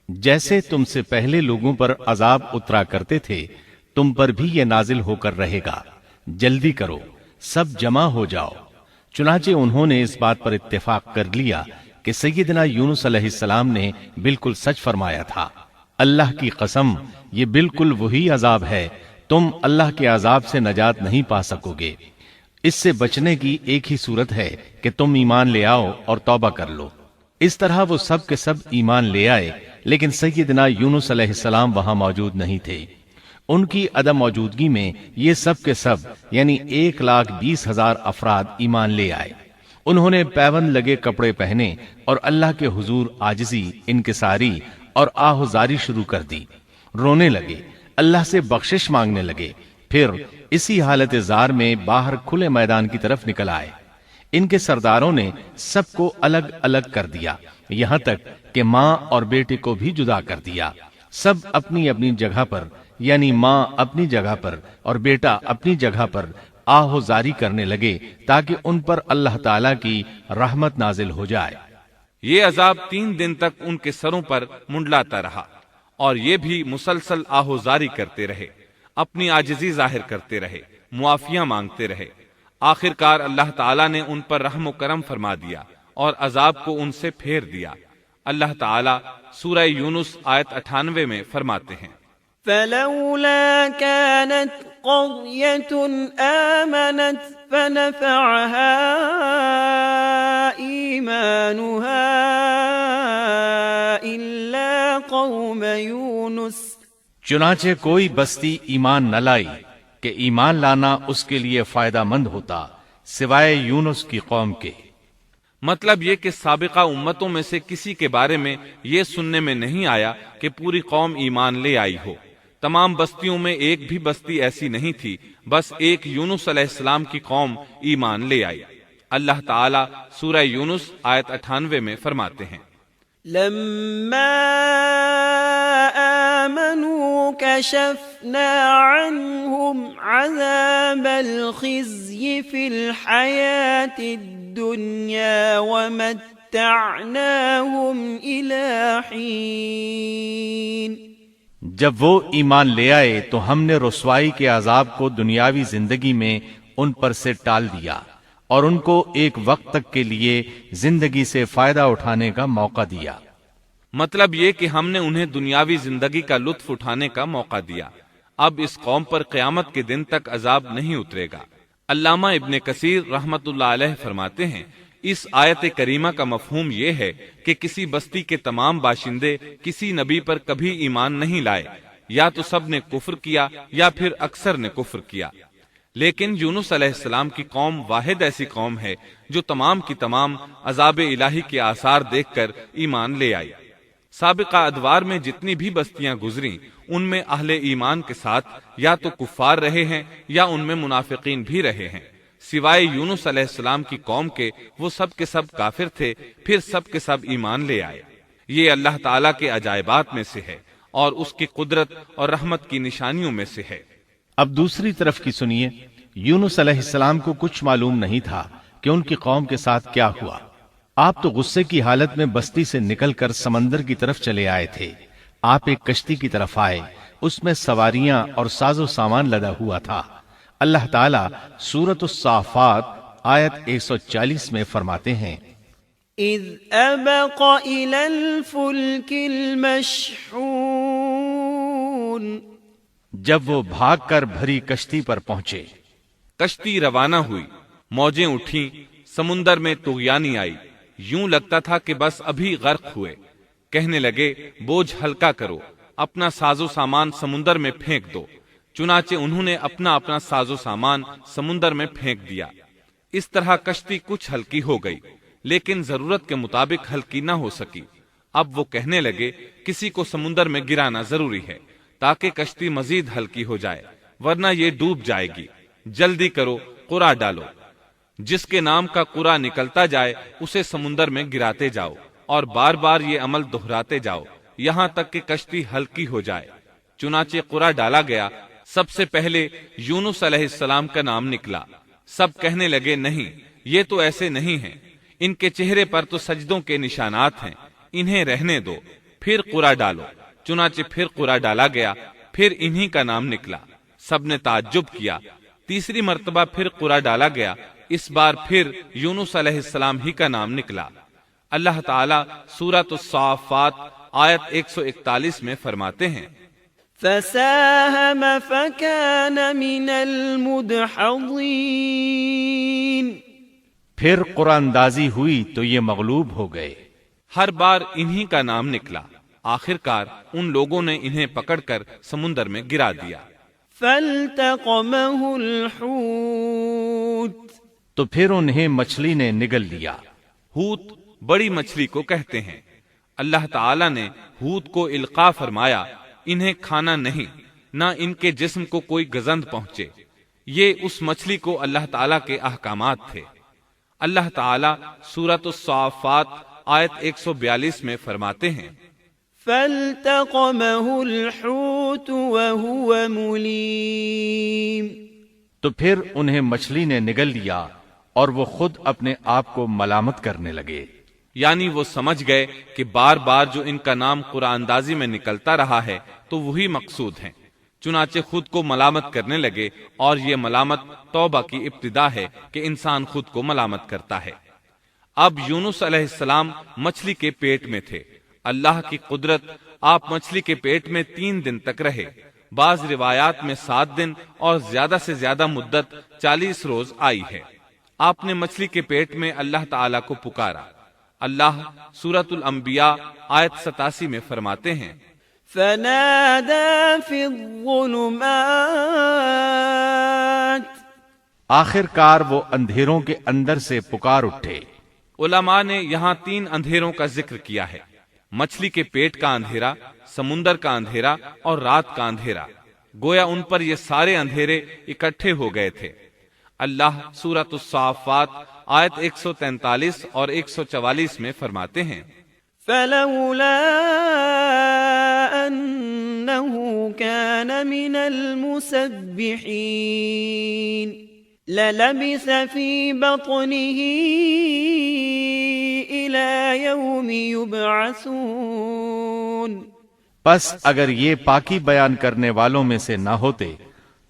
جیسے تم سے پہلے لوگوں پر عذاب اترا کرتے تھے تم پر بھی یہ نازل ہو کر رہے گا، جلدی کرو، سب جمع ہو جاؤ۔ چنانچہ انہوں نے اس بات پر اتفاق کر لیا کہ سیدنا یونس علیہ السلام نے بالکل سچ فرمایا تھا۔ اللہ کی قسم یہ بالکل وہی عذاب ہے، تم اللہ کے عذاب سے نجات نہیں پا سکو گے۔ اس سے بچنے کی ایک ہی صورت ہے کہ تم ایمان لے آؤ اور توبہ کر لو۔ اس طرح وہ سب کے سب ایمان لے آئے، لیکن سیدنا یونس علیہ السلام وہاں موجود نہیں تھے۔ ان کی عدم موجودگی میں یہ سب کے سب یعنی 1,20,000 افراد ایمان لے آئے۔ انہوں نے پیوند لگے کپڑے پہنے اور اللہ کے حضور عاجزی، انکساری اور آہوزاری شروع کر دی، رونے لگے، اللہ سے بخشش مانگنے لگے، پھر اسی حالت زار میں باہر کھلے میدان کی طرف نکل آئے۔ ان کے سرداروں نے سب کو الگ الگ کر دیا، یہاں تک کہ ماں اور بیٹے کو بھی جدا کر دیا۔ سب اپنی اپنی جگہ پر یعنی ماں اپنی جگہ پر اور بیٹا اپنی جگہ پر آہوزاری کرنے لگے تاکہ ان پر اللہ تعالیٰ کی رحمت نازل ہو جائے۔ یہ عذاب 3 دن تک ان کے سروں پر منڈلاتا رہا، اور یہ بھی مسلسل آہوزاری کرتے رہے، اپنی عاجزی ظاہر کرتے رہے، معافیاں مانگتے رہے۔ آخر کار اللہ تعالیٰ نے ان پر رحم و کرم فرما دیا اور عذاب کو ان سے پھیر دیا۔ اللہ تعالیٰ سورہ یونس آیت 98 میں فرماتے ہیں، فَلَوْلَا كَانَتْ قَرْيَةٌ آمَنَتْ فَنَفَعَهَا إِيمَانُهَا إِلَّا قَوْمَ يُونُسَ، چنانچہ کوئی بستی ایمان نہ لائی کہ ایمان لانا اس کے لیے فائدہ مند ہوتا سوائے یونس کی قوم کے۔ مطلب یہ کہ سابقہ امتوں میں سے کسی کے بارے میں یہ سننے میں نہیں آیا کہ پوری قوم ایمان لے آئی ہو۔ تمام بستیوں میں ایک بھی بستی ایسی نہیں تھی، بس ایک یونس علیہ السلام کی قوم ایمان لے آئی۔ اللہ تعالیٰ سورہ یونس آیت 98 میں فرماتے ہیں، لما آمنوا كشفنا عنهم عذاب الخزي في الحياة الدنيا ومتعناهم إلى حين۔ جب وہ ایمان لے آئے تو ہم نے رسوائی کے عذاب کو دنیاوی زندگی میں ان پر سے ٹال دیا اور ان کو ایک وقت تک کے لیے زندگی سے فائدہ اٹھانے کا موقع دیا۔ مطلب یہ کہ ہم نے انہیں دنیاوی زندگی کا لطف اٹھانے کا موقع دیا۔ اب اس قوم پر قیامت کے دن تک عذاب نہیں اترے گا۔ علامہ ابن کثیر رحمت اللہ علیہ فرماتے ہیں، اس آیت کریمہ کا مفہوم یہ ہے کہ کسی بستی کے تمام باشندے کسی نبی پر کبھی ایمان نہیں لائے، یا تو سب نے کفر کیا یا پھر اکثر نے کفر کیا، لیکن یونس علیہ السلام کی قوم واحد ایسی قوم ہے جو تمام کی تمام عذاب الہی کے آثار دیکھ کر ایمان لے آئی۔ سابقہ ادوار میں جتنی بھی بستیاں گزریں ان میں اہل ایمان کے ساتھ یا تو کفار رہے ہیں یا ان میں منافقین بھی رہے ہیں، سوائے یونس علیہ السلام کی قوم کے وہ سب کے سب کافر تھے، پھر سب کے سب ایمان لے آئے۔ یہ اللہ تعالیٰ کے عجائبات میں سے ہے اور اس کی قدرت اور رحمت کی نشانیوں میں سے ہے۔ اب دوسری طرف کی سنیے، یونس علیہ السلام کو کچھ معلوم نہیں تھا کہ ان کی قوم کے ساتھ کیا ہوا۔ آپ تو غصے کی حالت میں بستی سے نکل کر سمندر کی طرف چلے آئے تھے۔ آپ ایک کشتی کی طرف آئے، اس میں سواریاں اور ساز و سامان لدا ہوا تھا۔ اللہ تعالیٰ سورۃ الصافات آیت 140 میں فرماتے ہیں، اذ ابق الى الفلك المشحون، جب وہ بھاگ کر بھری کشتی پر پہنچے۔ کشتی روانہ ہوئی، موجیں اٹھیں، سمندر میں طغیانی آئی، یوں لگتا تھا کہ بس ابھی غرق ہوئے۔ کہنے لگے بوجھ ہلکا کرو، اپنا ساز و سامان سمندر میں پھینک دو۔ چنانچہ انہوں نے اپنا اپنا ساز و سامان سمندر میں پھینک دیا۔ اس طرح کشتی کچھ ہلکی ہو گئی، لیکن ضرورت کے مطابق ہلکی نہ ہو سکی۔ اب وہ کہنے لگے کسی کو سمندر میں گرانا ضروری ہے تاکہ کشتی مزید ہلکی ہو جائے، ورنہ یہ ڈوب جائے گی۔ جلدی کرو، قرع ڈالو۔ جس کے نام کا قرع نکلتا جائے اسے سمندر میں گراتے جاؤ اور بار بار یہ عمل دہراتے جاؤ یہاں تک کہ کشتی ہلکی ہو جائے۔ چنانچہ قرع ڈالا گیا۔ سب سے پہلے یونس علیہ السلام کا نام نکلا۔ سب کہنے لگے نہیں، یہ تو ایسے نہیں ہیں، ان کے چہرے پر تو سجدوں کے نشانات ہیں، انہیں رہنے دو، پھر قرع ڈالو۔ چنانچہ پھر قرع ڈالا گیا، پھر انہی کا نام نکلا۔ سب نے تعجب کیا۔ تیسری مرتبہ پھر قرع ڈالا گیا، اس بار پھر یونس علیہ السلام ہی کا نام نکلا۔ اللہ تعالیٰ سورۃ الصافات آیت 141 میں فرماتے ہیں، فساهم فكان من المدحضين، پھر قرآن اندازی ہوئی تو یہ مغلوب ہو گئے۔ ہر بار انہی کا نام نکلا۔ آخر کار ان لوگوں نے انہیں پکڑ کر سمندر میں گرا دیا۔ فالتقمه الحوت، تو پھر انہیں مچھلی نے نگل لیا۔ حوت بڑی مچھلی کو کہتے ہیں۔ اللہ تعالیٰ نے حوت کو القاء فرمایا، انہیں کھانا نہیں، نہ ان کے جسم کو کوئی گزند پہنچے۔ یہ اس مچھلی کو اللہ تعالیٰ کے احکامات تھے۔ اللہ تعالیٰ سورۃ الصافات آیت 142 میں فرماتے ہیں، فالتقمه الحوت وهو مليم، تو پھر انہیں مچھلی نے نگل لیا اور وہ خود اپنے آپ کو ملامت کرنے لگے۔ یعنی وہ سمجھ گئے کہ بار بار جو ان کا نام قرآن اندازی میں نکلتا رہا ہے تو وہی مقصود ہیں۔ چنانچہ خود کو ملامت کرنے لگے، اور یہ ملامت توبہ کی ابتدا ہے کہ انسان خود کو ملامت کرتا ہے۔ اب یونس علیہ السلام مچھلی کے پیٹ میں تھے۔ اللہ کی قدرت، آپ مچھلی کے پیٹ میں 3 دن تک رہے۔ بعض روایات میں 7 دن اور زیادہ سے زیادہ مدت 40 روز آئی ہے۔ آپ نے مچھلی کے پیٹ میں اللہ تعالیٰ کو پکارا۔ اللہ سورۃ الانبیاء آیت 87 میں فرماتے ہیں، فنادى في الظلمات، آخر کار وہ اندھیروں کے اندر سے پکار اٹھے۔ علماء نے یہاں 3 اندھیروں کا ذکر کیا ہے، مچھلی کے پیٹ کا اندھیرا، سمندر کا اندھیرا اور رات کا اندھیرا۔ گویا ان پر یہ سارے اندھیرے اکٹھے ہو گئے تھے۔ اللہ سورۃ الصافات آیت 143 اور 144 میں فرماتے ہیں، فلولا أنه كان من المسبحين للبث في بطنه إلى يوم يبعثون، پس اگر یہ پاکی بیان کرنے والوں میں سے نہ ہوتے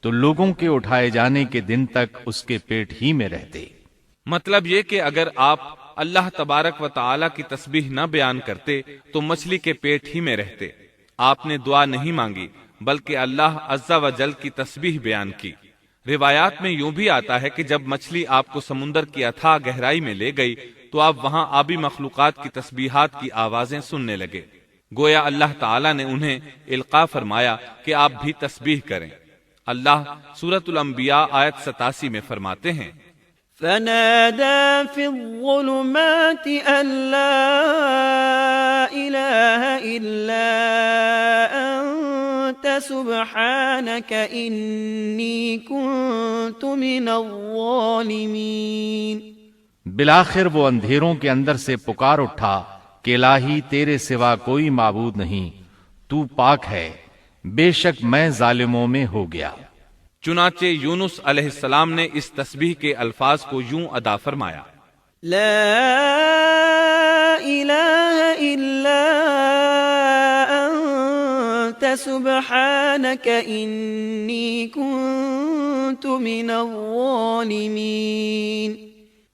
تو لوگوں کے اٹھائے جانے کے دن تک اس کے پیٹ ہی میں رہتے۔ مطلب یہ کہ اگر آپ اللہ تبارک و تعالی کی تسبیح نہ بیان کرتے تو مچھلی کے پیٹ ہی میں رہتے۔ آپ نے دعا نہیں مانگی بلکہ اللہ عز و جل کی تسبیح بیان کی۔ روایات میں یوں بھی آتا ہے کہ جب مچھلی آپ کو سمندر کی اتھاہ گہرائی میں لے گئی تو آپ وہاں آبی مخلوقات کی تسبیحات کی آوازیں سننے لگے۔ گویا اللہ تعالیٰ نے انہیں القاء فرمایا کہ آپ بھی تسبیح کریں۔ اللہ سورۃ الانبیاء آیت 87 میں فرماتے ہیں، فنادى في الظلمات أن لا إله إلا أنت سبحانك إني كنت من الظالمين۔ بالآخر وہ اندھیروں کے اندر سے پکار اٹھا کہ الہی تیرے سوا کوئی معبود نہیں، تو پاک ہے، بے شک میں ظالموں میں ہو گیا۔ چنانچہ یونس علیہ السلام نے اس تسبیح کے الفاظ کو یوں ادا فرمایا، لا إله إلا أنت سبحانك إني كنت من الظالمين۔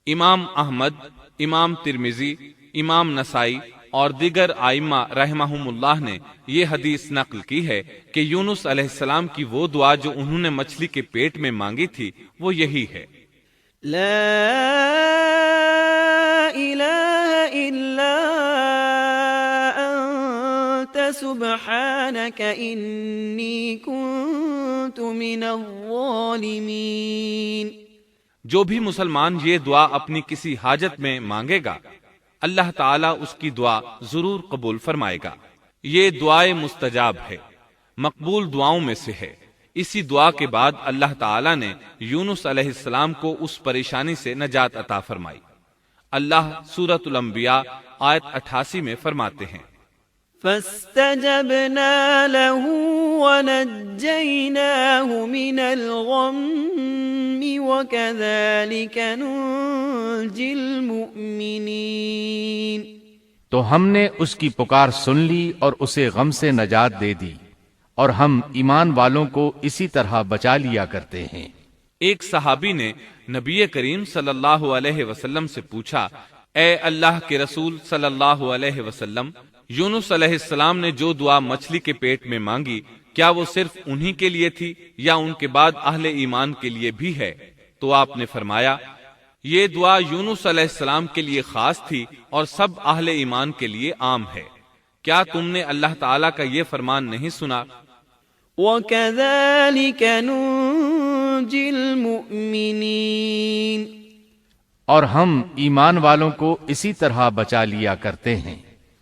امام احمد، امام ترمذی، امام نسائی اور دیگر ائمہ رحمہم اللہ نے یہ حدیث نقل کی ہے کہ یونس علیہ السلام کی وہ دعا جو انہوں نے مچھلی کے پیٹ میں مانگی تھی وہ یہی ہے، لا إله إلا أنت سبحانك إني كنت من الظالمين۔ جو بھی مسلمان یہ دعا اپنی کسی حاجت میں مانگے گا اللہ تعالیٰ اس کی دعا ضرور قبول فرمائے گا۔ یہ دعائے مستجاب ہے، مقبول دعاؤں میں سے ہے۔ اسی دعا کے بعد اللہ تعالیٰ نے یونس علیہ السلام کو اس پریشانی سے نجات عطا فرمائی۔ اللہ سورۃ الانبیاء آیت 88 میں فرماتے ہیں، فاستجبنا له ونجيناه من الغم وكذلك ننجي المؤمنين۔ تو ہم نے اس کی پکار سن لی اور اسے غم سے نجات دے دی، اور ہم ایمان والوں کو اسی طرح بچا لیا کرتے ہیں۔ ایک صحابی نے نبی کریم صلی اللہ علیہ وسلم سے پوچھا، اے اللہ کے رسول صلی اللہ علیہ وسلم، یونس علیہ السلام نے جو دعا مچھلی کے پیٹ میں مانگی کیا وہ صرف انہی کے لیے تھی یا ان کے بعد اہل ایمان کے لیے بھی ہے؟ تو آپ نے فرمایا، یہ دعا یونس علیہ السلام کے لیے خاص تھی اور سب اہل ایمان کے لیے عام ہے۔ کیا تم نے اللہ تعالیٰ کا یہ فرمان نہیں سنا؟ وَكَذَلِكَ نُنْجِي الْمُؤْمِنِينَ۔ اور ہم ایمان والوں کو اسی طرح بچا لیا کرتے ہیں۔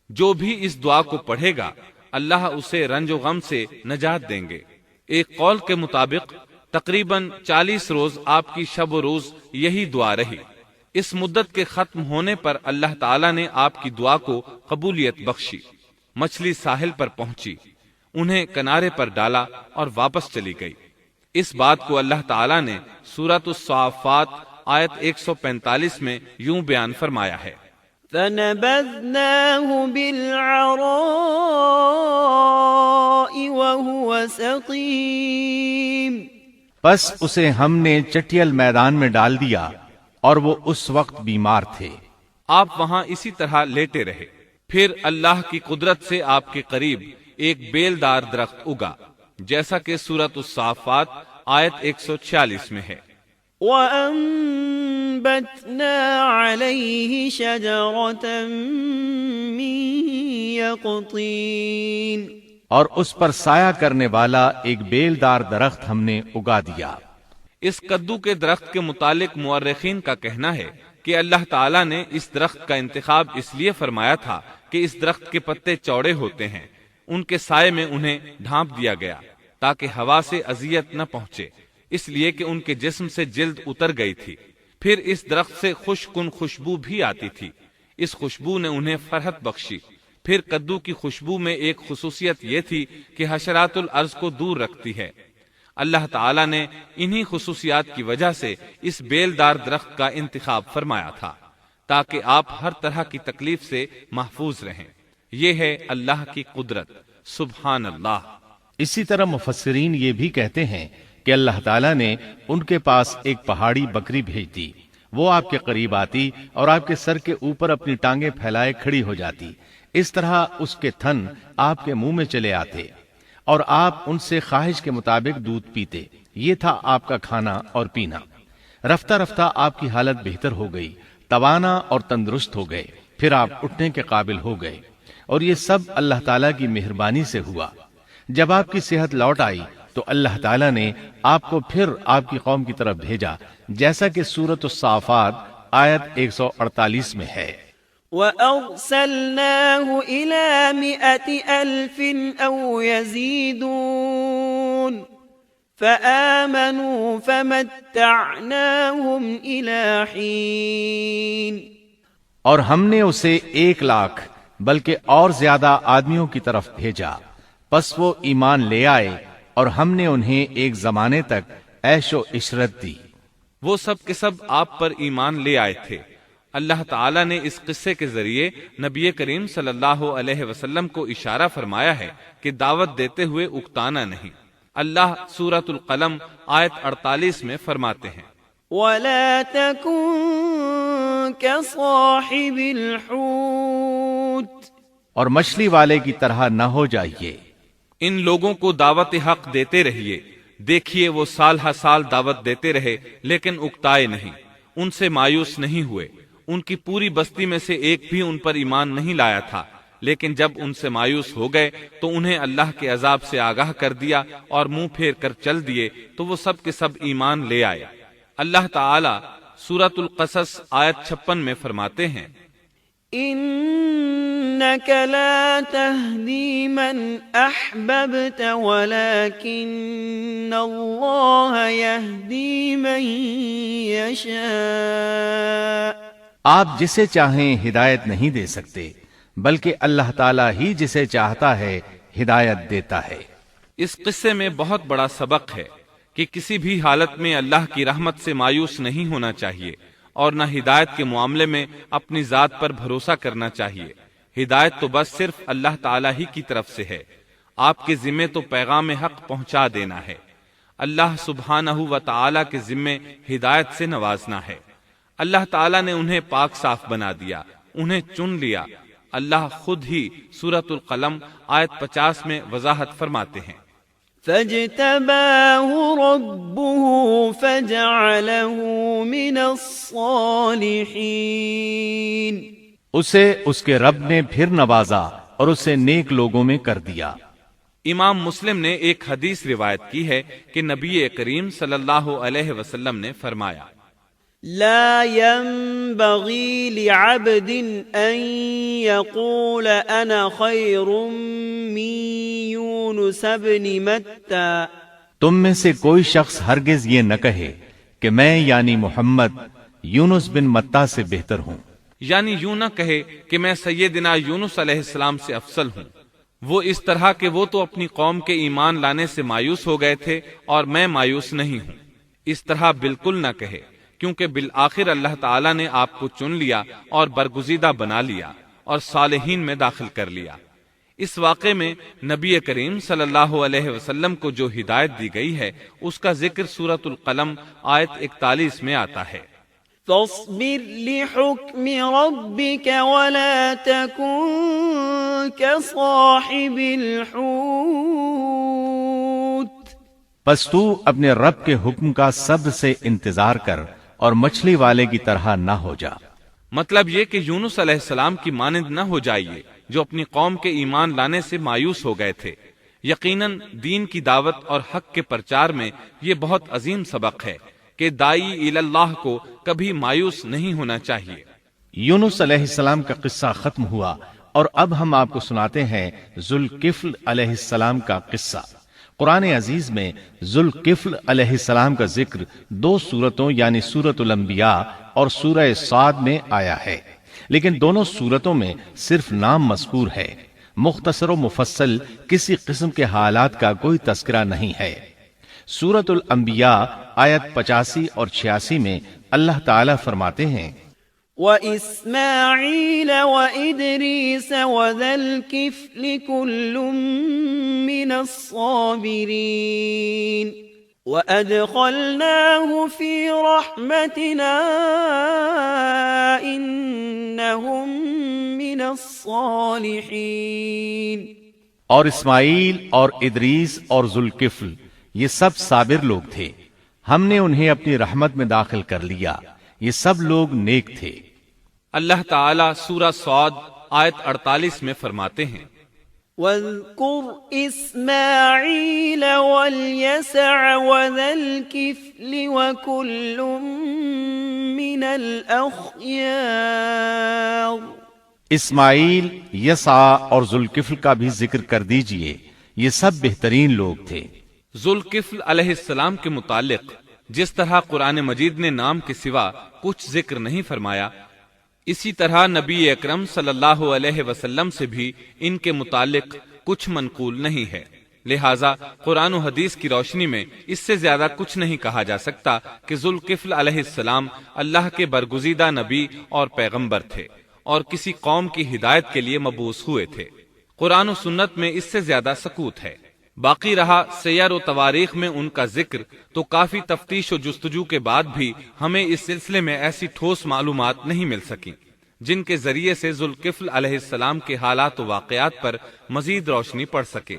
جو بھی اس دعا کو پڑھے گا اللہ اسے رنج و غم سے نجات دیں گے۔ ایک قول کے مطابق تقریباً 40 روز آپ کی شب و روز یہی دعا رہی۔ اس مدت کے ختم ہونے پر اللہ تعالیٰ نے آپ کی دعا کو قبولیت بخشی۔ مچھلی ساحل پر پہنچی، انہیں کنارے پر ڈالا اور واپس چلی گئی۔ اس بات کو اللہ تعالیٰ نے سورۃ الصافات آیت 145 میں یوں بیان فرمایا ہے، فَنَبَذْنَاهُ بِالْعَرَاءِ وَهُوَ سَقِيمٌ۔ پس اسے ہم نے چٹیل میدان میں ڈال دیا اور وہ اس وقت بیمار تھے۔ آپ وہاں اسی طرح لیٹے رہے۔ پھر اللہ کی قدرت سے آپ کے قریب ایک بیلدار درخت اگا، جیسا کہ سورۃ الصافات آیت 146 میں ہے، وَأَنبَتْنَا عَلَيْهِ شَجَرَةً مِّن يَقْطِينٍ۔ اور اس پر سایہ کرنے والا ایک بیلدار درخت ہم نے اگا دیا۔ اس کدو کے درخت کے متعلق مورخین کا کہنا ہے کہ اللہ تعالیٰ نے اس درخت کا انتخاب اس لیے فرمایا تھا کہ اس درخت کے پتے چوڑے ہوتے ہیں، ان کے سائے میں انہیں ڈھانپ دیا گیا تاکہ ہوا سے اذیت نہ پہنچے، اس لیے کہ ان کے جسم سے جلد اتر گئی تھی۔ پھر اس درخت سے خوشکن خوشبو بھی آتی تھی، اس خوشبو نے انہیں فرحت بخشی۔ پھر کدو کی خوشبو میں ایک خصوصیت یہ تھی کہ حشرات الارض کو دور رکھتی ہے۔ اللہ تعالیٰ نے انہی خصوصیات کی وجہ سے اس بیلدار درخت کا انتخاب فرمایا تھا تاکہ آپ ہر طرح کی تکلیف سے محفوظ رہیں۔ یہ ہے اللہ کی قدرت۔ سبحان اللہ۔ اسی طرح مفسرین یہ بھی کہتے ہیں کہ اللہ تعالیٰ نے ان کے پاس ایک پہاڑی بکری بھیج دی، وہ آپ کے قریب آتی اور آپ کے سر کے اوپر اپنی ٹانگیں پھیلائے کھڑی ہو جاتی، اس طرح اس کے تھن آپ کے منہ میں چلے آتے اور آپ ان سے خواہش کے مطابق دودھ پیتے۔ یہ تھا آپ کا کھانا اور پینا۔ رفتہ رفتہ آپ کی حالت بہتر ہو گئی، توانا اور تندرست ہو گئے، پھر آپ اٹھنے کے قابل ہو گئے، اور یہ سب اللہ تعالیٰ کی مہربانی سے ہوا۔ جب آپ کی صحت لوٹ آئی تو اللہ تعالیٰ نے آپ کو پھر آپ کی قوم کی طرف بھیجا، جیسا کہ سورۃ الصافات آیت 148 میں ہے۔ وَأَرْسَلْنَاهُ إِلَى 100,000 أَوْ يَزِيدُونَ فَآمَنُوا فَمَتَّعْنَاهُمْ إِلَى حِينٍ۔ اور ہم نے اسے 1,00,000 بلکہ اور زیادہ آدمیوں کی طرف بھیجا، پس وہ ایمان لے آئے اور ہم نے انہیں ایک زمانے تک عیش و عشرت دی۔ وہ سب کے سب آپ پر ایمان لے آئے تھے۔ اللہ تعالیٰ نے اس قصے کے ذریعے نبی کریم صلی اللہ علیہ وسلم کو اشارہ فرمایا ہے کہ دعوت دیتے ہوئے اکتانا نہیں۔ اللہ سورۃ القلم آیت 48 میں فرماتے ہیں، وَلَا تَكُن كَصَاحِبِ الْحُوتِ، اور مچھلی والے کی طرح نہ ہو جائیے۔ ان لوگوں کو دعوت حق دیتے رہیے۔ دیکھیے وہ سال ہر سال دعوت دیتے رہے لیکن اکتائے نہیں، ان سے مایوس نہیں ہوئے۔ ان کی پوری بستی میں سے ایک بھی ان پر ایمان نہیں لایا تھا، لیکن جب ان سے مایوس ہو گئے تو انہیں اللہ کے عذاب سے آگاہ کر دیا اور منہ پھیر کر چل دیے تو وہ سب کے سب ایمان لے آئے۔ اللہ تعالی سورۃ القصص آیت 56 میں فرماتے ہیں، إنك لا تهدي من أحببت ولكن الله يهدي من يشاء۔ آپ جسے چاہیں ہدایت نہیں دے سکتے، بلکہ اللہ تعالیٰ ہی جسے چاہتا ہے ہدایت دیتا ہے۔ اس قصے میں بہت بڑا سبق ہے کہ کسی بھی حالت میں اللہ کی رحمت سے مایوس نہیں ہونا چاہیے اور نہ ہدایت کے معاملے میں اپنی ذات پر بھروسہ کرنا چاہیے۔ ہدایت تو بس صرف اللہ تعالیٰ ہی کی طرف سے ہے۔ آپ کے ذمے تو پیغام حق پہنچا دینا ہے۔ اللہ سبحانہ و تعالیٰ کے ذمے ہدایت سے نوازنا ہے۔ اللہ تعالیٰ نے انہیں پاک صاف بنا دیا، انہیں چن لیا۔ اللہ خود ہی سورۃ القلم آیت 50 میں وضاحت فرماتے ہیں، فاجتباه ربه فجعله من الصالحين۔ اسے اس کے رب نے پھر نوازا اور اسے نیک لوگوں میں کر دیا۔ امام مسلم نے ایک حدیث روایت کی ہے کہ نبی کریم صلی اللہ علیہ وسلم نے فرمایا، لا ينبغي لعبد ان يقول انا خير من يونس بن متى۔ تم میں سے کوئی شخص ہرگز یہ نہ کہے کہ میں یعنی محمد یونس بن متا سے بہتر ہوں، یعنی یوں نہ کہے کہ میں سیدنا یونس علیہ السلام سے افضل ہوں۔ وہ اس طرح کہ وہ تو اپنی قوم کے ایمان لانے سے مایوس ہو گئے تھے اور میں مایوس نہیں ہوں، اس طرح بالکل نہ کہے، کیونکہ بالآخر اللہ تعالیٰ نے آپ کو چن لیا اور برگزیدہ بنا لیا اور صالحین میں داخل کر لیا۔ اس واقعے میں نبی کریم صلی اللہ علیہ وسلم کو جو ہدایت دی گئی ہے اس کا ذکر سورۃ القلم آیت 41 میں آتا ہے، فاصبر لحكم ربك ولا تكن كصاحب الحوت۔ پس تو اپنے رب کے حکم کا صبر سے انتظار کر اور مچھلی والے کی طرح نہ ہو جا۔ مطلب یہ کہ یونس علیہ السلام کی مانند نہ ہو جائیے جو اپنی قوم کے ایمان لانے سے مایوس ہو گئے تھے۔ یقیناً دین کی دعوت اور حق کے پرچار میں یہ بہت عظیم سبق ہے کہ داعی اللہ کو کبھی مایوس نہیں ہونا چاہیے۔ یونس علیہ السلام کا قصہ ختم ہوا اور اب ہم آپ کو سناتے ہیں ذوالکفل علیہ السلام کا قصہ۔ قرآن عزیز میں ذوالکفل علیہ السلام کا ذکر 2 سورتوں یعنی سورۃ الانبیاء اور سورہ صاد میں آیا ہے، لیکن دونوں سورتوں میں صرف نام مذکور ہے، مختصر و مفصل کسی قسم کے حالات کا کوئی تذکرہ نہیں ہے۔ سورۃ الانبیاء آیت 85 اور 86 میں اللہ تعالیٰ فرماتے ہیں، وإسماعيل وإدريس وذا الكفل كل من الصابرين وأدخلناه في رحمتنا إنهم من الصالحين۔ اور اسماعیل اور ادریس اور ذوالکفل یہ سب صابر لوگ تھے، ہم نے انہیں اپنی رحمت میں داخل کر لیا، یہ سب لوگ نیک تھے۔ اللہ تعالیٰ سورہ صاد آیت 48 میں فرماتے ہیں، واذكر إسماعيل واليسع وذا الكفل وكل من الأخيار۔ اسماعیل، یسع اور ذوالکفل کا بھی ذکر کر دیجئے، یہ سب بہترین لوگ تھے۔ ذوالکفل علیہ السلام کے متعلق جس طرح قرآن مجید نے نام کے سوا کچھ ذکر نہیں فرمایا، اسی طرح نبی اکرم صلی اللہ علیہ وسلم سے بھی ان کے متعلق کچھ منقول نہیں ہے، لہٰذا قرآن و حدیث کی روشنی میں اس سے زیادہ کچھ نہیں کہا جا سکتا کہ ذوالکفل علیہ السلام اللہ کے برگزیدہ نبی اور پیغمبر تھے اور کسی قوم کی ہدایت کے لیے مبعوث ہوئے تھے۔ قرآن و سنت میں اس سے زیادہ سکوت ہے۔ باقی رہا سیر و تواریخ میں ان کا ذکر، تو کافی تفتیش و جستجو کے بعد بھی ہمیں اس سلسلے میں ایسی ٹھوس معلومات نہیں مل سکیں جن کے ذریعے سے ذوالکفل علیہ السلام کے حالات و واقعات پر مزید روشنی پڑ سکے،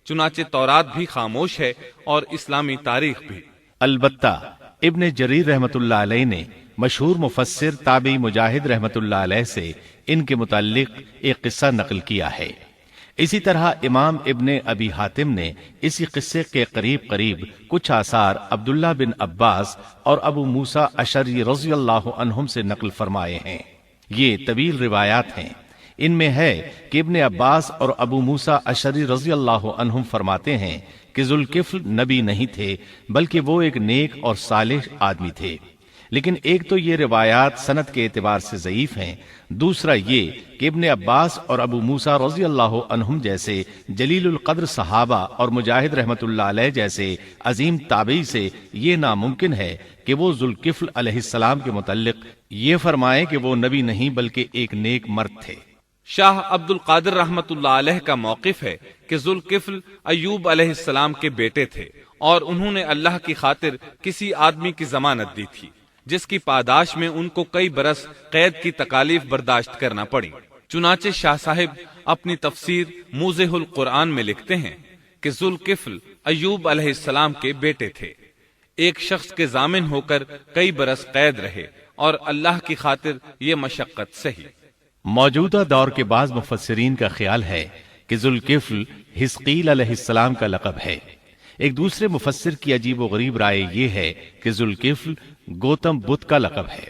چنانچہ تورات بھی خاموش ہے اور اسلامی تاریخ بھی۔ البتہ ابن جریر رحمت اللہ علیہ نے مشہور مفسر تابعی مجاہد رحمت اللہ علیہ سے ان کے متعلق ایک قصہ نقل کیا ہے۔ اسی طرح امام ابن ابی حاتم نے اسی قصے کے قریب کچھ آثار عبداللہ بن عباس اور ابو موسیٰ اشعری رضی اللہ عنہم سے نقل فرمائے ہیں۔ یہ طویل روایات ہیں۔ ان میں ہے کہ ابن عباس اور ابو موسیٰ اشعری رضی اللہ عنہم فرماتے ہیں کہ ذوالکفل نبی نہیں تھے، بلکہ وہ ایک نیک اور صالح آدمی تھے۔ لیکن ایک تو یہ روایات سند کے اعتبار سے ضعیف ہیں، دوسرا یہ کہ ابن عباس اور ابو موسیٰ رضی اللہ عنہم جیسے جلیل القدر صحابہ اور مجاہد رحمت اللہ علیہ جیسے عظیم تابعی سے یہ ناممکن ہے کہ وہ ذوالکفل علیہ السلام کے متعلق یہ فرمائیں کہ وہ نبی نہیں بلکہ ایک نیک مرد تھے۔ شاہ عبد القادر رحمت اللہ علیہ کا موقف ہے کہ ذوالکفل ایوب علیہ السلام کے بیٹے تھے اور انہوں نے اللہ کی خاطر کسی آدمی کی ضمانت دی تھی جس کی پاداش میں ان کو کئی برس قید کی تکالیف برداشت کرنا پڑی۔ چنانچہ شاہ صاحب اپنی تفسیر موضح القرآن میں لکھتے ہیں کہ ذوالکفل ایوب علیہ السلام کے بیٹے تھے، ایک شخص کے ضامن ہو کر کئی برس قید رہے اور اللہ کی خاطر یہ مشقت سہی۔ موجودہ دور کے بعض مفسرین کا خیال ہے کہ ذوالکفل حزقیل علیہ السلام کا لقب ہے۔ ایک دوسرے مفسر کی عجیب و غریب رائے یہ ہے کہ ذوالکفل گوتم بدھ کا لقب ہے،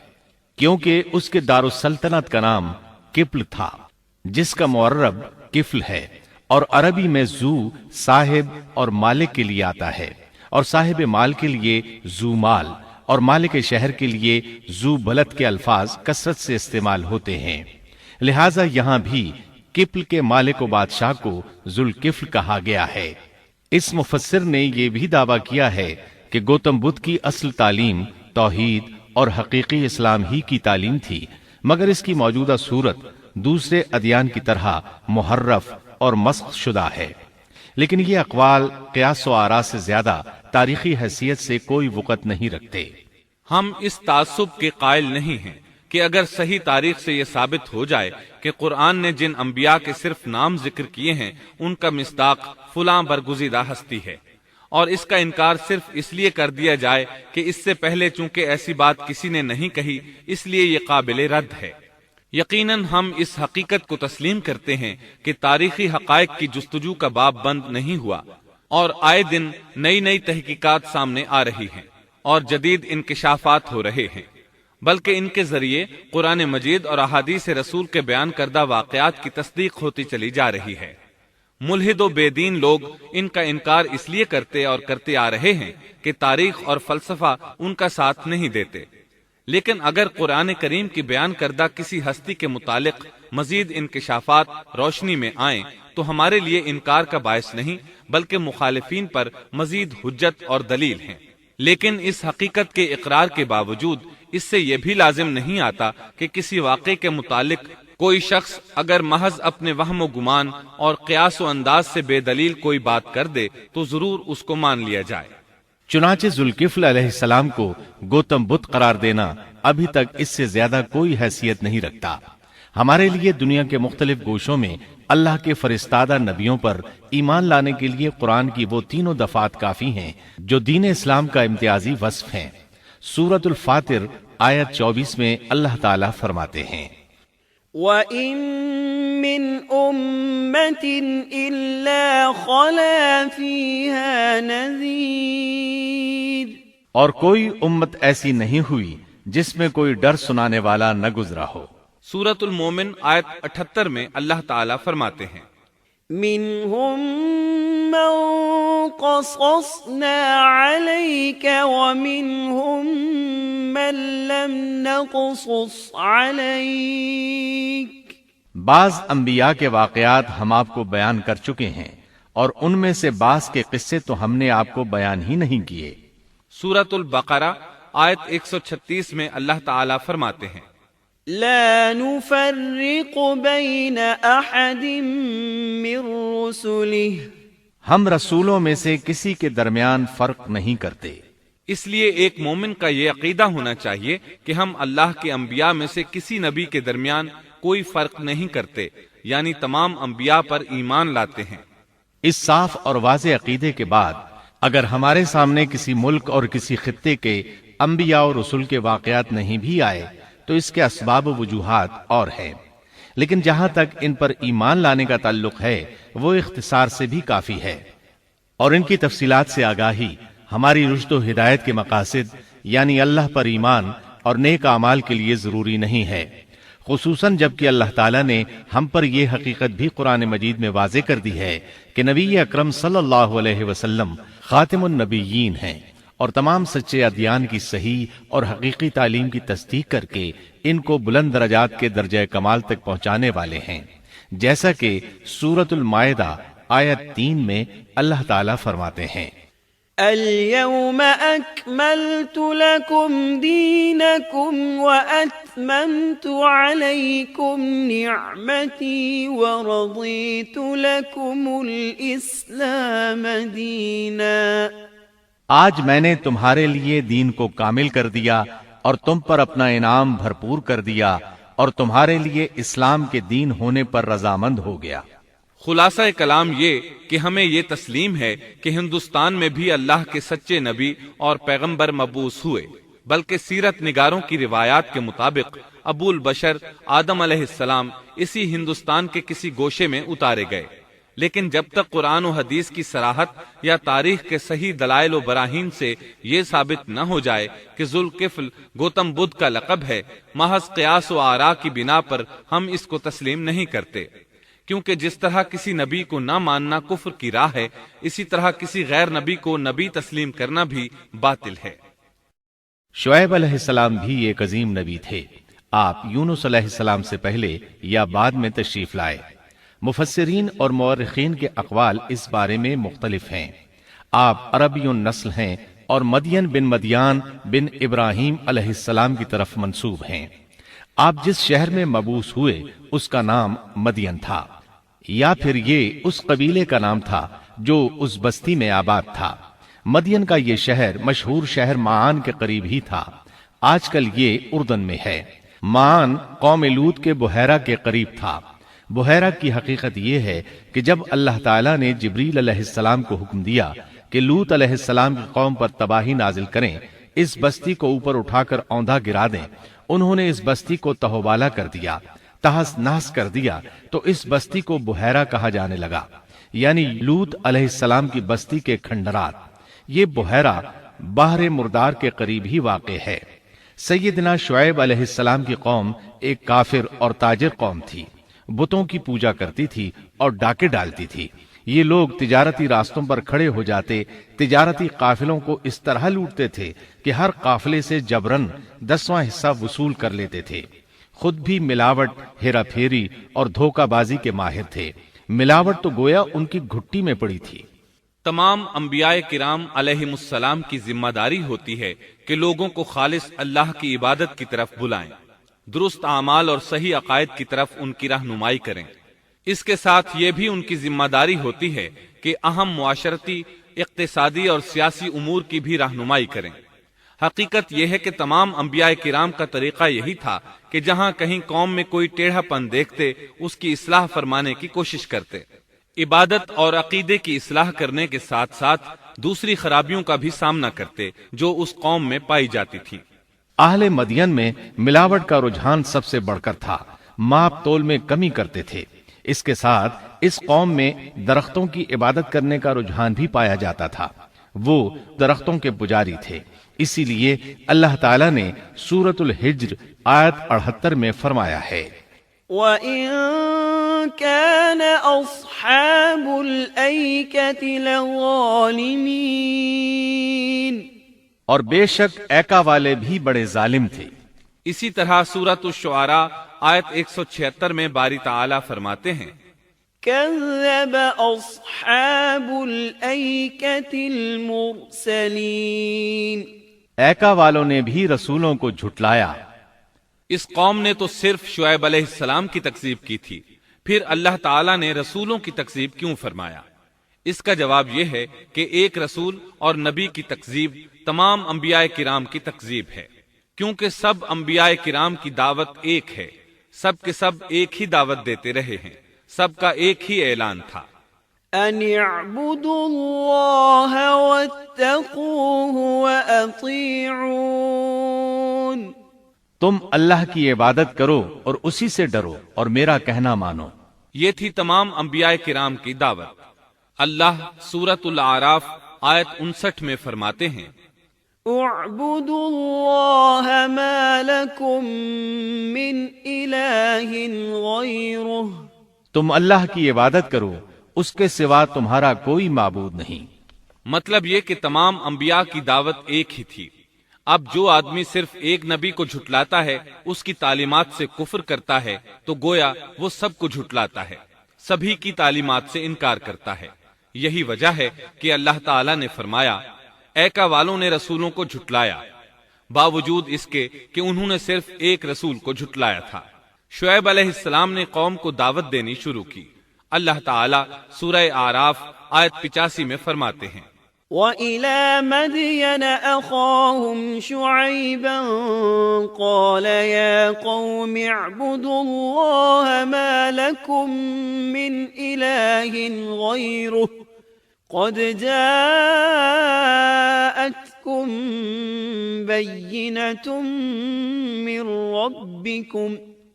کیونکہ اس کے دارالسلطنت کا نام کفل تھا، جس کا معرب کفل ہے، اور عربی میں ذو صاحب اور مالک کے لیے آتا ہے، اور صاحب مال کے لیے ذو مال اور مالک شہر کے لیے ذو بلد کے الفاظ کثرت سے استعمال ہوتے ہیں، لہٰذا یہاں بھی کفل کے مالک و بادشاہ کو ذوالکفل کہا گیا ہے۔ اس مفسر نے یہ بھی دعویٰ کیا ہے کہ گوتم بدھ کی اصل تعلیم توحید اور حقیقی اسلام ہی کی تعلیم تھی، مگر اس کی موجودہ صورت دوسرے ادیان کی طرح محرف اور مسخ شدہ ہے۔ لیکن یہ اقوال قیاس و آراء سے زیادہ تاریخی حیثیت سے کوئی وقت نہیں رکھتے۔ ہم اس تعصب کے قائل نہیں ہیں کہ اگر صحیح تاریخ سے یہ ثابت ہو جائے کہ قرآن نے جن انبیاء کے صرف نام ذکر کیے ہیں ان کا مصداق فلاں برگزیدہ ہستی ہے، اور اس کا انکار صرف اس لیے کر دیا جائے کہ اس سے پہلے چونکہ ایسی بات کسی نے نہیں کہی اس لیے یہ قابل رد ہے۔ یقیناً ہم اس حقیقت کو تسلیم کرتے ہیں کہ تاریخی حقائق کی جستجو کا باب بند نہیں ہوا، اور آئے دن نئی تحقیقات سامنے آ رہی ہیں اور جدید انکشافات ہو رہے ہیں، بلکہ ان کے ذریعے قرآن مجید اور احادیث رسول کے بیان کردہ واقعات کی تصدیق ہوتی چلی جا رہی ہے۔ ملحد و بے دین لوگ ان کا انکار اس لیے کرتے اور کرتے آ رہے ہیں کہ تاریخ اور فلسفہ ان کا ساتھ نہیں دیتے، لیکن اگر قرآن کریم کی بیان کردہ کسی ہستی کے متعلق مزید انکشافات روشنی میں آئیں تو ہمارے لیے انکار کا باعث نہیں بلکہ مخالفین پر مزید حجت اور دلیل ہیں۔ لیکن اس حقیقت کے اقرار کے باوجود اس سے یہ بھی لازم نہیں آتا کہ کسی واقعے کے متعلق کوئی شخص اگر محض اپنے وہم و گمان اور قیاس و انداز سے بے دلیل کوئی بات کر دے تو ضرور اس کو مان لیا جائے۔ چنانچہ ذوالکفل علیہ السلام کو گوتم بدھ قرار دینا ابھی تک اس سے زیادہ کوئی حیثیت نہیں رکھتا۔ ہمارے لیے دنیا کے مختلف گوشوں میں اللہ کے فرستادہ نبیوں پر ایمان لانے کے لیے قرآن کی وہ تینوں دفعات کافی ہیں جو دین اسلام کا امتیازی وصف ہیں۔ سورۃ الفاتر آیت 24 میں اللہ تعالیٰ فرماتے ہیں وَإِن مِّنْ أُمَّةٍ إِلَّا خَلَا فِيهَا نَذِيرٌ، اور کوئی امت ایسی نہیں ہوئی جس میں کوئی ڈر سنانے والا نہ گزرا ہو۔ سورۃ المومن آیت 78 میں اللہ تعالیٰ فرماتے ہیں مِّنْهُم مَّن قَصَصْنَا عَلَيْكَ وَمِنْهُم مَّن لَّمْ نَقْصُصْ عَلَيْكَ، بعض انبیاء کے واقعات ہم آپ کو بیان کر چکے ہیں اور ان میں سے بعض کے قصے تو ہم نے آپ کو بیان ہی نہیں کیے۔ سورۃ البقرہ آیت 136 میں اللہ تعالیٰ فرماتے ہیں لا نفرق بین احد من رسله، ہم رسولوں میں سے کسی کے درمیان فرق نہیں کرتے۔ اس لیے ایک مومن کا یہ عقیدہ ہونا چاہیے کہ ہم اللہ کے انبیاء میں سے کسی نبی کے درمیان کوئی فرق نہیں کرتے، یعنی تمام انبیاء پر ایمان لاتے ہیں۔ اس صاف اور واضح عقیدے کے بعد اگر ہمارے سامنے کسی ملک اور کسی خطے کے انبیاء اور رسول کے واقعات نہیں بھی آئے تو اس کے اسباب و وجوہات اور ہیں، لیکن جہاں تک ان پر ایمان لانے کا تعلق ہے وہ اختصار سے بھی کافی ہے، اور ان کی تفصیلات سے آگاہی ہماری رشد و ہدایت کے مقاصد یعنی اللہ پر ایمان اور نیک اعمال کے لیے ضروری نہیں ہے، خصوصاً جبکہ اللہ تعالیٰ نے ہم پر یہ حقیقت بھی قرآن مجید میں واضح کر دی ہے کہ نبی اکرم صلی اللہ علیہ وسلم خاتم النبیین ہیں اور تمام سچے ادیان کی صحیح اور حقیقی تعلیم کی تصدیق کر کے ان کو بلند درجات کے درجہ کمال تک پہنچانے والے ہیں، جیسا کہ سورۃ المائدہ آیت 3 میں اللہ تعالیٰ فرماتے ہیں اليوم اکملت لکم دینکم واتممت علیکم نعمتی ورضیت لکم الاسلام دینا، آج میں نے تمہارے لیے دین کو کامل کر دیا اور تم پر اپنا انعام بھرپور کر دیا اور تمہارے لیے اسلام کے دین ہونے پر رضامند ہو گیا۔ خلاصہ کلام یہ کہ ہمیں یہ تسلیم ہے کہ ہندوستان میں بھی اللہ کے سچے نبی اور پیغمبر مبعوث ہوئے، بلکہ سیرت نگاروں کی روایات کے مطابق ابو البشر آدم علیہ السلام اسی ہندوستان کے کسی گوشے میں اتارے گئے، لیکن جب تک قرآن و حدیث کی صراحت یا تاریخ کے صحیح دلائل و براہین سے یہ ثابت نہ ہو جائے کہ ذوالکفل گوتم بدھ کا لقب ہے، محض قیاس و آراء کی بنا پر ہم اس کو تسلیم نہیں کرتے، کیونکہ جس طرح کسی نبی کو نہ ماننا کفر کی راہ ہے، اسی طرح کسی غیر نبی کو نبی تسلیم کرنا بھی باطل ہے۔ شعیب علیہ السلام بھی ایک عظیم نبی تھے، آپ یونس علیہ السلام سے پہلے یا بعد میں تشریف لائے۔ مفسرین اور مورخین کے اقوال اس بارے میں مختلف ہیں۔ آپ عربی النسل ہیں اور مدین بن مدیان بن ابراہیم علیہ السلام کی طرف منسوب ہیں۔ آپ جس شہر میں مبعوث ہوئے اس کا نام مدین تھا، یا پھر یہ اس قبیلے کا نام تھا جو اس بستی میں آباد تھا۔ مدین کا یہ شہر مشہور شہر معان کے قریب ہی تھا، آج کل یہ اردن میں ہے۔ معان قوم لوط کے بحیرہ کے قریب تھا۔ بحیرہ کی حقیقت یہ ہے کہ جب اللہ تعالیٰ نے جبریل علیہ السلام کو حکم دیا کہ لوط علیہ السلام کی قوم پر تباہی نازل کریں، اس بستی کو اوپر اٹھا کر اوندھا گرا دیں، انہوں نے اس بستی کو تہوبالا کر دیا، تہس نہس کر دیا، تو اس بستی کو بحیرہ کہا جانے لگا، یعنی لوط علیہ السلام کی بستی کے کھنڈرات۔ یہ بحیرہ بحر مردار کے قریب ہی واقع ہے۔ سیدنا شعیب علیہ السلام کی قوم ایک کافر اور تاجر قوم تھی، بتوں کی پوجا کرتی تھی اور ڈاکے ڈالتی تھی۔ یہ لوگ تجارتی راستوں پر کھڑے ہو جاتے، تجارتی قافلوں کو اس طرح لوٹتے تھے کہ ہر قافلے سے جبرن 10واں حصہ وصول کر لیتے تھے۔ خود بھی ملاوٹ، ہیرا پھیری اور دھوکہ بازی کے ماہر تھے۔ ملاوٹ تو گویا ان کی گھٹی میں پڑی تھی۔ تمام انبیاء کرام علیہم السلام کی ذمہ داری ہوتی ہے کہ لوگوں کو خالص اللہ کی عبادت کی طرف بلائیں، درست اعمال اور صحیح عقائد کی طرف ان کی رہنمائی کریں۔ اس کے ساتھ یہ بھی ان کی ذمہ داری ہوتی ہے کہ اہم معاشرتی، اقتصادی اور سیاسی امور کی بھی رہنمائی کریں۔ حقیقت یہ ہے کہ تمام انبیاء کرام کا طریقہ یہی تھا کہ جہاں کہیں قوم میں کوئی ٹیڑھا پن دیکھتے اس کی اصلاح فرمانے کی کوشش کرتے، عبادت اور عقیدے کی اصلاح کرنے کے ساتھ ساتھ دوسری خرابیوں کا بھی سامنا کرتے جو اس قوم میں پائی جاتی تھی۔ اہل مدین میں ملاوٹ کا رجحان سب سے بڑھ کر تھا، ماپ تول میں کمی کرتے تھے۔ اس کے ساتھ اس قوم میں درختوں کی عبادت کرنے کا رجحان بھی پایا جاتا تھا، وہ درختوں کے پجاری تھے۔ اسی لیے اللہ تعالیٰ نے سورۃ الحجر آیت 78 میں فرمایا ہے، وَإِن كَانَ أَصْحَابُ الْأَيْكَةِ لَظَالِمِينَ، اور بے شک ایکا والے بھی بڑے ظالم تھے۔ اسی طرح سورۃ الشعراء آیت 176 میں باری تعالیٰ فرماتے ہیں، كَذَّبَ أَصْحَابُ الْأَيْكَةِ الْمُرْسَلِينَ، ایکا والوں نے بھی رسولوں کو جھٹلایا۔ اس قوم نے تو صرف شعیب علیہ السلام کی تکذیب کی تھی، پھر اللہ تعالیٰ نے رسولوں کی تکذیب کیوں فرمایا؟ اس کا جواب یہ ہے کہ ایک رسول اور نبی کی تکذیب تمام انبیاء کرام کی تکذیب ہے، کیونکہ سب انبیاء کرام کی دعوت ایک ہے، سب کے سب ایک ہی دعوت دیتے رہے ہیں، سب کا ایک ہی اعلان تھا، ان اعبدوا اللہ واتقوہ واطیعون، تم اللہ کی عبادت کرو اور اسی سے ڈرو اور میرا کہنا مانو۔ یہ تھی تمام انبیاء کرام کی دعوت۔ اللہ سورۃ الاعراف آیت 59 میں فرماتے ہیں، اعبدوا اللہ ما لکم من الہ غیرہ، تم اللہ کی عبادت کرو، اس کے سوا تمہارا کوئی معبود نہیں۔ مطلب یہ کہ تمام انبیاء کی دعوت ایک ہی تھی۔ اب جو آدمی صرف ایک نبی کو جھٹلاتا ہے، اس کی تعلیمات سے کفر کرتا ہے، تو گویا وہ سب کو جھٹلاتا ہے، سبھی کی تعلیمات سے انکار کرتا ہے۔ یہی وجہ ہے کہ اللہ تعالیٰ نے فرمایا، ایکا والوں نے رسولوں کو جھٹلایا، باوجود اس کے کہ انہوں نے صرف ایک رسول کو جھٹلایا تھا۔ شعیب علیہ السلام نے قوم کو دعوت دینی شروع کی۔ اللہ تعالیٰ سورہ اعراف آیت 85 میں فرماتے ہیں، وَإِلَى مَدْيَنَ أَخَاهُمْ شُعَيْبًا قَالَ يَا قَوْمِ اعْبُدُوا اللَّهَ مَا لَكُمْ مِنْ إِلَٰهٍ غَيْرُهُ قَدْ جَاءَتْكُمْ بَيِّنَةٌ مِّن رَّبِّكُمْ،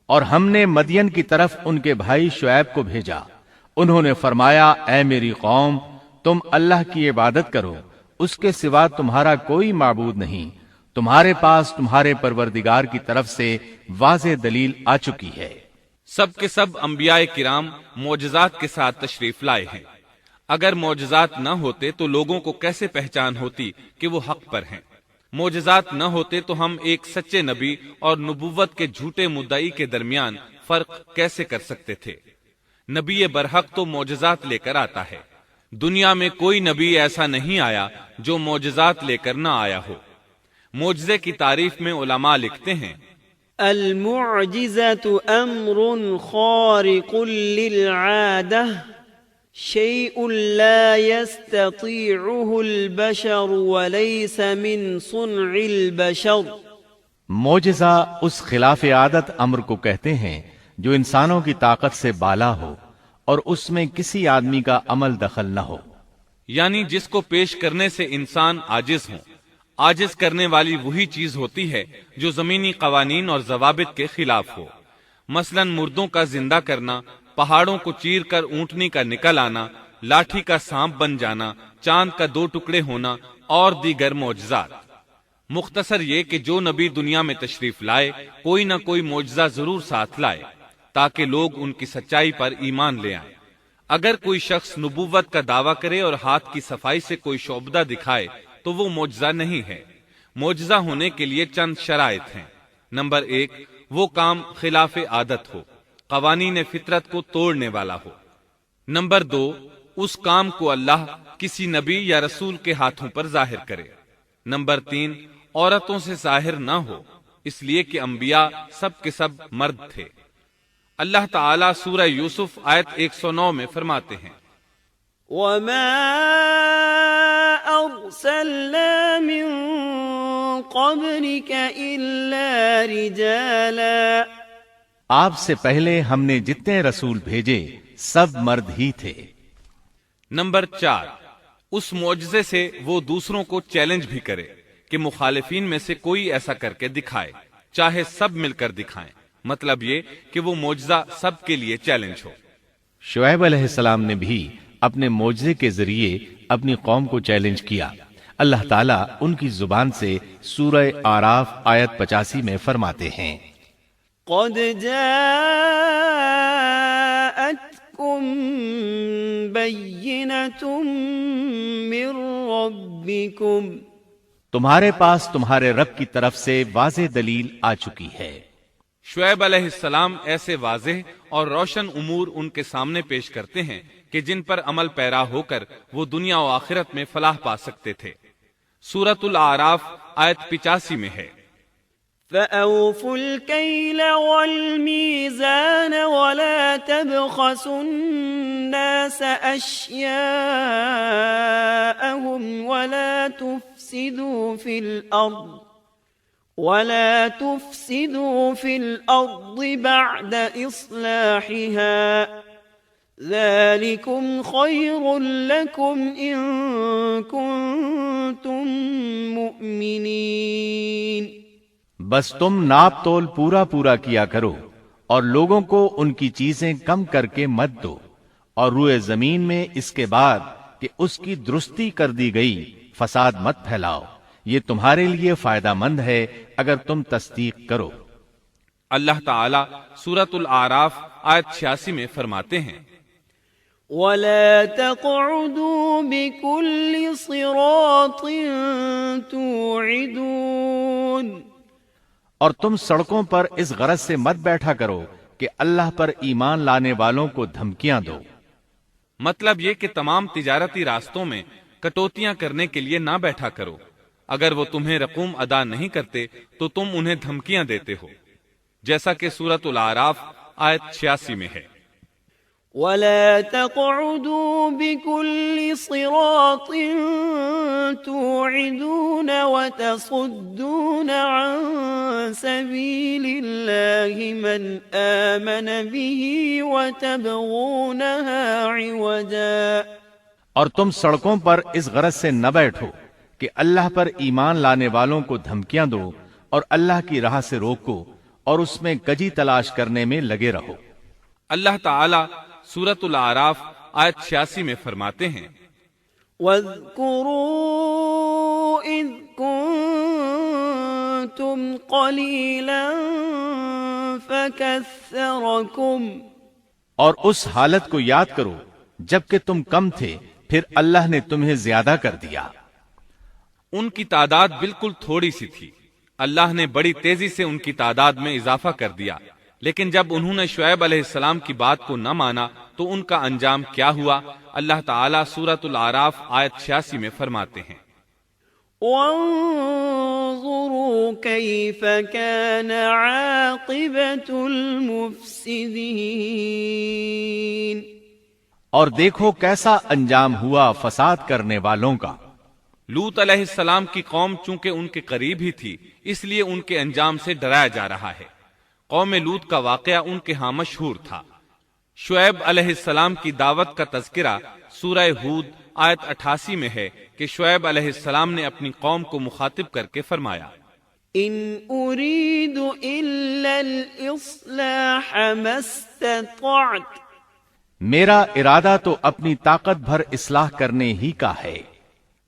اور ہم نے مدین کی طرف ان کے بھائی شعیب کو بھیجا، انہوں نے فرمایا، اے میری قوم، تم اللہ کی عبادت کرو، اس کے سوا تمہارا کوئی معبود نہیں، تمہارے پاس تمہارے پروردگار کی طرف سے واضح دلیل آ چکی ہے۔ سب کے سب انبیاء کرام معجزات کے ساتھ تشریف لائے ہیں۔ اگر معجزات نہ ہوتے تو لوگوں کو کیسے پہچان ہوتی کہ وہ حق پر ہیں؟ معجزات نہ ہوتے تو ہم ایک سچے نبی اور نبوت کے جھوٹے مدعی کے درمیان فرق کیسے کر سکتے تھے؟ نبی برحق تو معجزات لے کر آتا ہے، دنیا میں کوئی نبی ایسا نہیں آیا جو معجزات لے کر نہ آیا ہو۔ معجزے کی تعریف میں علماء لکھتے ہیں، المعجزة امر خارق للعادة شيء لا يستطيعه البشر وليس من صنع البشر۔ معجزہ اس خلاف عادت امر کو کہتے ہیں جو انسانوں کی طاقت سے بالا ہو اور اس میں کسی آدمی کا عمل دخل نہ ہو، یعنی جس کو پیش کرنے سے انسان عاجز ہوں۔ عاجز کرنے والی وہی چیز ہوتی ہے جو زمینی قوانین اور ضوابط کے خلاف ہو، مثلا مردوں کا زندہ کرنا، پہاڑوں کو چیر کر اونٹنی کا نکل آنا، لاٹھی کا سانپ بن جانا، چاند کا 2 ٹکڑے ہونا اور دیگر معجزات۔ مختصر یہ کہ جو نبی دنیا میں تشریف لائے کوئی نہ کوئی معجزہ ضرور ساتھ لائے تاکہ لوگ ان کی سچائی پر ایمان لے آئیں۔ اگر کوئی شخص نبوت کا دعویٰ کرے اور ہاتھ کی صفائی سے کوئی شعبدہ دکھائے تو وہ معجزہ نہیں ہے۔ معجزہ ہونے کے لیے چند شرائط ہیں۔ نمبر 1، وہ کام خلاف عادت ہو، قوانین فطرت کو توڑنے والا ہو۔ نمبر 2، اس کام کو اللہ کسی نبی یا رسول کے ہاتھوں پر ظاہر کرے۔ نمبر 3، عورتوں سے ظاہر نہ ہو، اس لیے کہ انبیاء سب کے سب مرد تھے۔ اللہ تعالیٰ سورہ یوسف آیت 109 میں فرماتے ہیں، وما أرسلنا من قبلك إلا رجالا، آپ سے پہلے ہم نے جتنے رسول بھیجے سب مرد ہی تھے۔ نمبر 4، اس معجزے سے وہ دوسروں کو چیلنج بھی کرے کہ مخالفین میں سے کوئی ایسا کر کے دکھائے، چاہے سب مل کر دکھائیں، مطلب یہ کہ وہ معجزہ سب کے لیے چیلنج ہو۔ شعیب علیہ السلام نے بھی اپنے معجزے کے ذریعے اپنی قوم کو چیلنج کیا۔ اللہ تعالیٰ ان کی زبان سے سورہ آراف آیت 85 میں فرماتے ہیں، قد جاءتكم بينة من ربكم، تمہارے پاس تمہارے رب کی طرف سے واضح دلیل آ چکی ہے۔ شعیب علیہ السلام ایسے واضح اور روشن امور ان کے سامنے پیش کرتے ہیں کہ جن پر عمل پیرا ہو کر وہ دنیا و آخرت میں فلاح پا سکتے تھے۔ سورۃ الاعراف آیت 85 میں ہے، فأوفوا الكيل والميزان ولا تبخسوا الناس أشياءهم ولا تفسدوا في الأرض بعد إصلاحها ذلكم خير لكم إن كنتم مؤمنين۔ بس تم ناپ تول پورا کیا کرو اور لوگوں کو ان کی چیزیں کم کر کے مت دو، اور روئے زمین میں اس کے بعد کہ اس کی درستی کر دی گئی فساد مت پھیلاؤ، یہ تمہارے لیے فائدہ مند ہے اگر تم تصدیق کرو۔ اللہ تعالیٰ سورۃ الاعراف آیت 86 میں فرماتے ہیں، وَلَا تَقْعُدُوا بِكُلِّ صِرَاطٍ تُوعِدُونَ، اور تم سڑکوں پر اس غرض سے مت بیٹھا کرو کہ اللہ پر ایمان لانے والوں کو دھمکیاں دو۔ مطلب یہ کہ تمام تجارتی راستوں میں کٹوتیاں کرنے کے لیے نہ بیٹھا کرو، اگر وہ تمہیں رقوم ادا نہیں کرتے تو تم انہیں دھمکیاں دیتے ہو، جیسا کہ سورۃ الاعراف آیت 86 میں ہے، وَلَا تَقْعُدُوا بِكُلِّ صِرَاطٍ تُوعِدُونَ وَتَصُدُّونَ عَن سَبِيلِ اللَّهِ مَنْ آمَنَ بِهِ وَتَبْغُونَهَا عِوَجًا، اور تم سڑکوں پر اس غرض سے نہ بیٹھو کہ اللہ پر ایمان لانے والوں کو دھمکیاں دو اور اللہ کی راہ سے روکو اور اس میں کجی تلاش کرنے میں لگے رہو۔ اللہ تعالیٰ سورۃ الاعراف آیت 86 میں فرماتے ہیں، وَاذْكُرُوا إِذْ كُنْتُمْ قَلِيلًا فَكَثَّرَكُمْ، اور اس حالت کو یاد کرو جبکہ تم کم تھے پھر اللہ نے تمہیں زیادہ کر دیا۔ ان کی تعداد بالکل تھوڑی سی تھی، اللہ نے بڑی تیزی سے ان کی تعداد میں اضافہ کر دیا، لیکن جب انہوں نے شعیب علیہ السلام کی بات کو نہ مانا تو ان کا انجام کیا ہوا؟ اللہ تعالیٰ سورۃ الاعراف آیت 86 میں فرماتے ہیں، وَانظُرُوا كَيْفَ كَانَ عَاقِبَةُ الْمُفْسِدِينَ، اور دیکھو کیسا انجام ہوا فساد کرنے والوں کا۔ لوط علیہ السلام کی قوم چونکہ ان کے قریب ہی تھی، اس لیے ان کے انجام سے ڈرایا جا رہا ہے۔ قوم لوط کا واقعہ ان کے ہاں مشہور تھا۔ شعیب علیہ السلام کی دعوت کا تذکرہ سورہ ہود آیت 88 میں ہے کہ شعیب علیہ السلام نے اپنی قوم کو مخاطب کر کے فرمایا، ان اريد الا الاصلاح ما استطعت، میرا ارادہ تو اپنی طاقت بھر اصلاح کرنے ہی کا ہے۔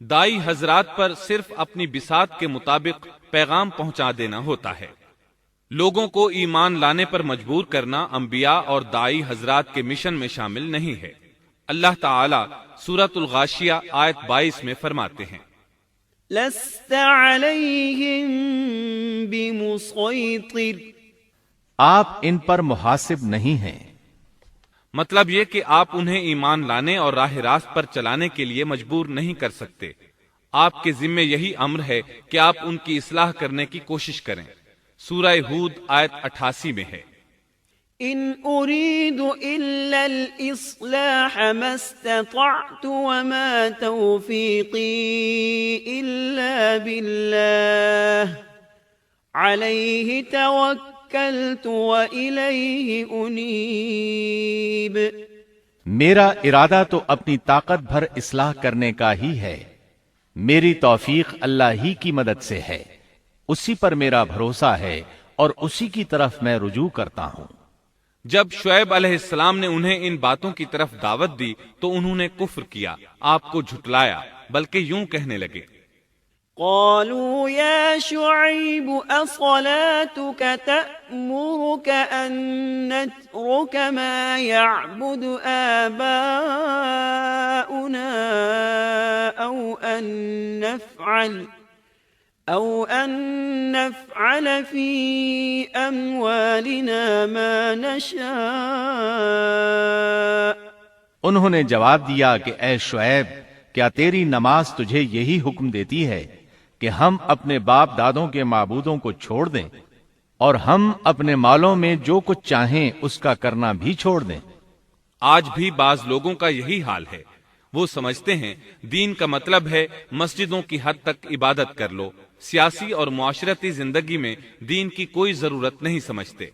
دائی حضرات پر صرف اپنی بساط کے مطابق پیغام پہنچا دینا ہوتا ہے۔ لوگوں کو ایمان لانے پر مجبور کرنا انبیاء اور دائی حضرات کے مشن میں شامل نہیں ہے۔ اللہ تعالیٰ سورۃ الغاشیہ آیت 22 میں فرماتے ہیں، لست علیہم بمسیطر، آپ ان پر محاسب نہیں ہیں۔ مطلب یہ کہ آپ انہیں ایمان لانے اور راہ راست پر چلانے کے لیے مجبور نہیں کر سکتے. آپ کے ذمے یہی امر ہے کہ آپ ان کی اصلاح کرنے کی کوشش کریں. سورہ ہود آیت 88 میں ہے. إن أريد إلا الإصلاح ما استطعت وما توفيقي إلا بالله عليه توكلت وإليه أنيب. میرا ارادہ تو اپنی طاقت بھر اصلاح کرنے کا ہی ہے. میری توفیق اللہ ہی کی مدد سے ہے. اسی پر میرا بھروسہ ہے اور اسی کی طرف میں رجوع کرتا ہوں. جب شعیب علیہ السلام نے انہیں ان باتوں کی طرف دعوت دی تو انہوں نے کفر کیا، آپ کو جھٹلایا، بلکہ یوں کہنے لگے. قالوا يا شعيب أصلاتك تأمرك أن نترك ما يعبد آباؤنا أو أن نفعل في أموالنا ما نشاء. انہوں نے جواب دیا کہ اے شعیب، کیا تیری نماز تجھے یہی حکم دیتی ہے کہ ہم اپنے باپ دادوں کے معبودوں کو چھوڑ دیں اور ہم اپنے مالوں میں جو کچھ چاہیں اس کا کرنا بھی چھوڑ دیں؟ آج بھی بعض لوگوں کا یہی حال ہے. وہ سمجھتے ہیں دین کا مطلب ہے مسجدوں کی حد تک عبادت کر لو. سیاسی اور معاشرتی زندگی میں دین کی کوئی ضرورت نہیں سمجھتے.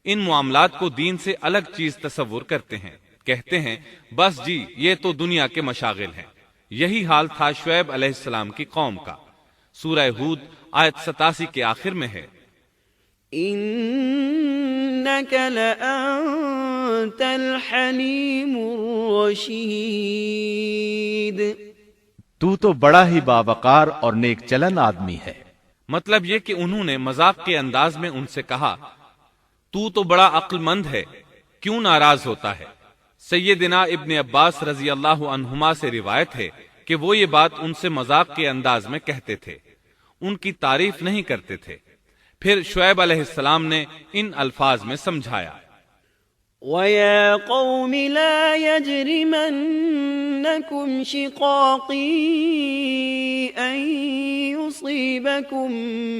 ان معاملات کو دین سے الگ چیز تصور کرتے ہیں. کہتے ہیں بس جی یہ تو دنیا کے مشاغل ہیں. یہی حال تھا شعیب علیہ السلام کی قوم کا. سورہ ہود آیت 87 کے آخر میں ہے. إنك لأنت الحليم الرشيد. تو بڑا ہی باوقار اور نیک چلن آدمی ہے. مطلب یہ کہ انہوں نے مذاق کے انداز میں ان سے کہا تو بڑا عقل مند ہے، کیوں ناراض ہوتا ہے؟ سیدنا ابن عباس رضی اللہ عنہما سے روایت ہے کہ وہ یہ بات ان سے مذاق کے انداز میں کہتے تھے، ان کی تعریف نہیں کرتے تھے. پھر شعیب علیہ السلام نے ان الفاظ میں سمجھایا. وَيَا قَوْمِ لَا يَجْرِمَنَّكُمْ شِقَاقِي أَن يُصِيبَكُم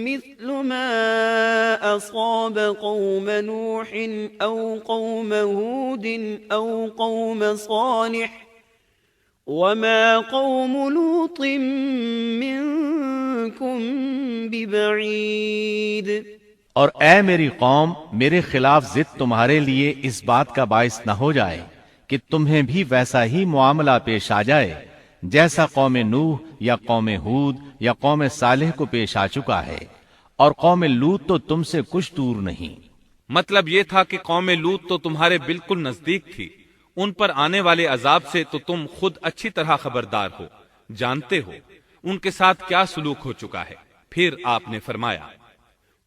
مِّثْلُ مَا أَصَابَ قَوْمَ نُوحٍ أَوْ قَوْمَ هُودٍ أَوْ قَوْمَ صَالِحٍ وَمَا قَوْمُ لُوطٍ مِّنكُم بِبَعِيدٍ. اور اے میری قوم، میرے خلاف ضد تمہارے لیے اس بات کا باعث نہ ہو جائے کہ تمہیں بھی ویسا ہی معاملہ پیش آ جائے جیسا قوم نوح یا قوم ہود یا قوم صالح کو پیش آ چکا ہے، اور قوم لوط تو تم سے کچھ دور نہیں. مطلب یہ تھا کہ قوم لوط تو تمہارے بالکل نزدیک تھی. ان پر آنے والے عذاب سے تو تم خود اچھی طرح خبردار ہو، جانتے ہو ان کے ساتھ کیا سلوک ہو چکا ہے. پھر آپ نے فرمایا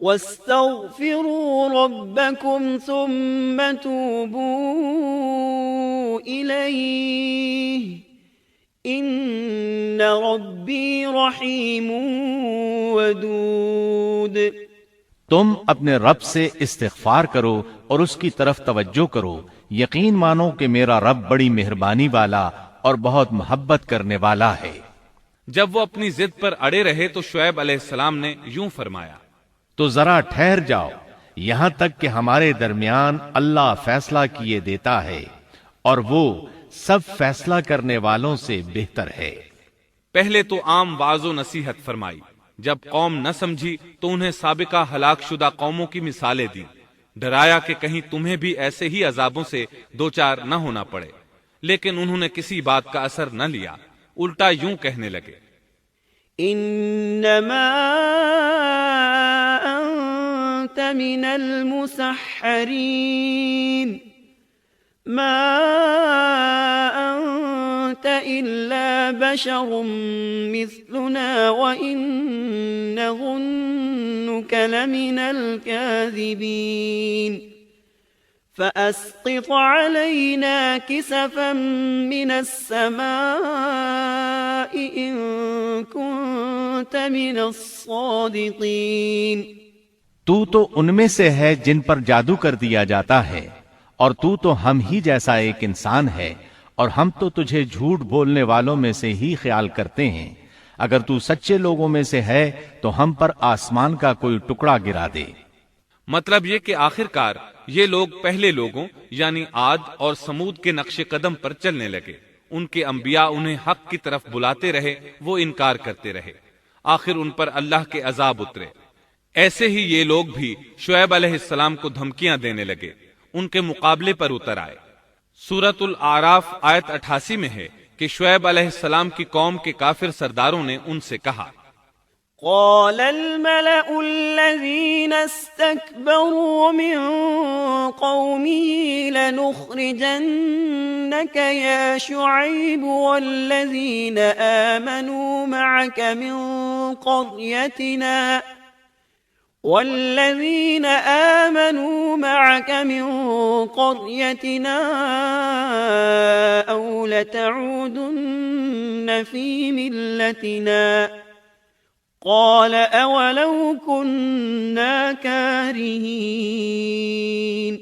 وَاسْتَغْفِرُوا رَبَّكُمْ ثُمَّ تُوبُوا إِلَيْهِ إِنَّ رَبِّي رَحِيمٌ وَدُودٌ. تم اپنے رب سے استغفار کرو اور اس کی طرف توجہ کرو. یقین مانو کہ میرا رب بڑی مہربانی والا اور بہت محبت کرنے والا ہے. جب وہ اپنی ضد پر اڑے رہے تو شعیب علیہ السلام نے یوں فرمایا تو ذرا ٹھہر جاؤ یہاں تک کہ ہمارے درمیان اللہ فیصلہ کیے دیتا ہے، اور وہ سب فیصلہ کرنے والوں سے بہتر ہے. پہلے تو عام واعظ و نصیحت فرمائی. جب قوم نہ سمجھی تو انہیں سابقہ ہلاک شدہ قوموں کی مثالیں دی، ڈرایا کہ کہیں تمہیں بھی ایسے ہی عذابوں سے دوچار نہ ہونا پڑے. لیکن انہوں نے کسی بات کا اثر نہ لیا، الٹا یوں کہنے لگے انما انت من المسحرین ما انت الا بشر مثلنا وان نظنك لمن الكاذبین فأسقط علينا كسفا من السماء إن كنت من الصادقين. تو ان میں سے ہے جن پر جادو کر دیا جاتا ہے، اور تو ہم ہی جیسا ایک انسان ہے، اور ہم تو تجھے جھوٹ بولنے والوں میں سے ہی خیال کرتے ہیں۔ اگر تو سچے لوگوں میں سے ہے تو ہم پر آسمان کا کوئی ٹکڑا گرا دے۔ مطلب یہ کہ آخر کار یہ لوگ پہلے لوگوں یعنی عاد اور سمود کے نقش قدم پر چلنے لگے۔ ان کے انبیاء انہیں حق کی طرف بلاتے رہے، وہ انکار کرتے رہے، آخر ان پر اللہ کے عذاب اترے۔ ایسے ہی یہ لوگ بھی شعیب علیہ السلام کو دھمکیاں دینے لگے، ان کے مقابلے پر اتر آئے۔ سورۃ الاعراف آیت 88 میں ہے کہ شعیب علیہ السلام کی قوم کے کافر سرداروں نے ان سے کہا، قال الملأ الذين استكبروا من قومه لنخرجنك يا شعيب والذين آمنوا معك من قريتنا أو لتعودن في ملتنا قال أولو كنا كارهين۔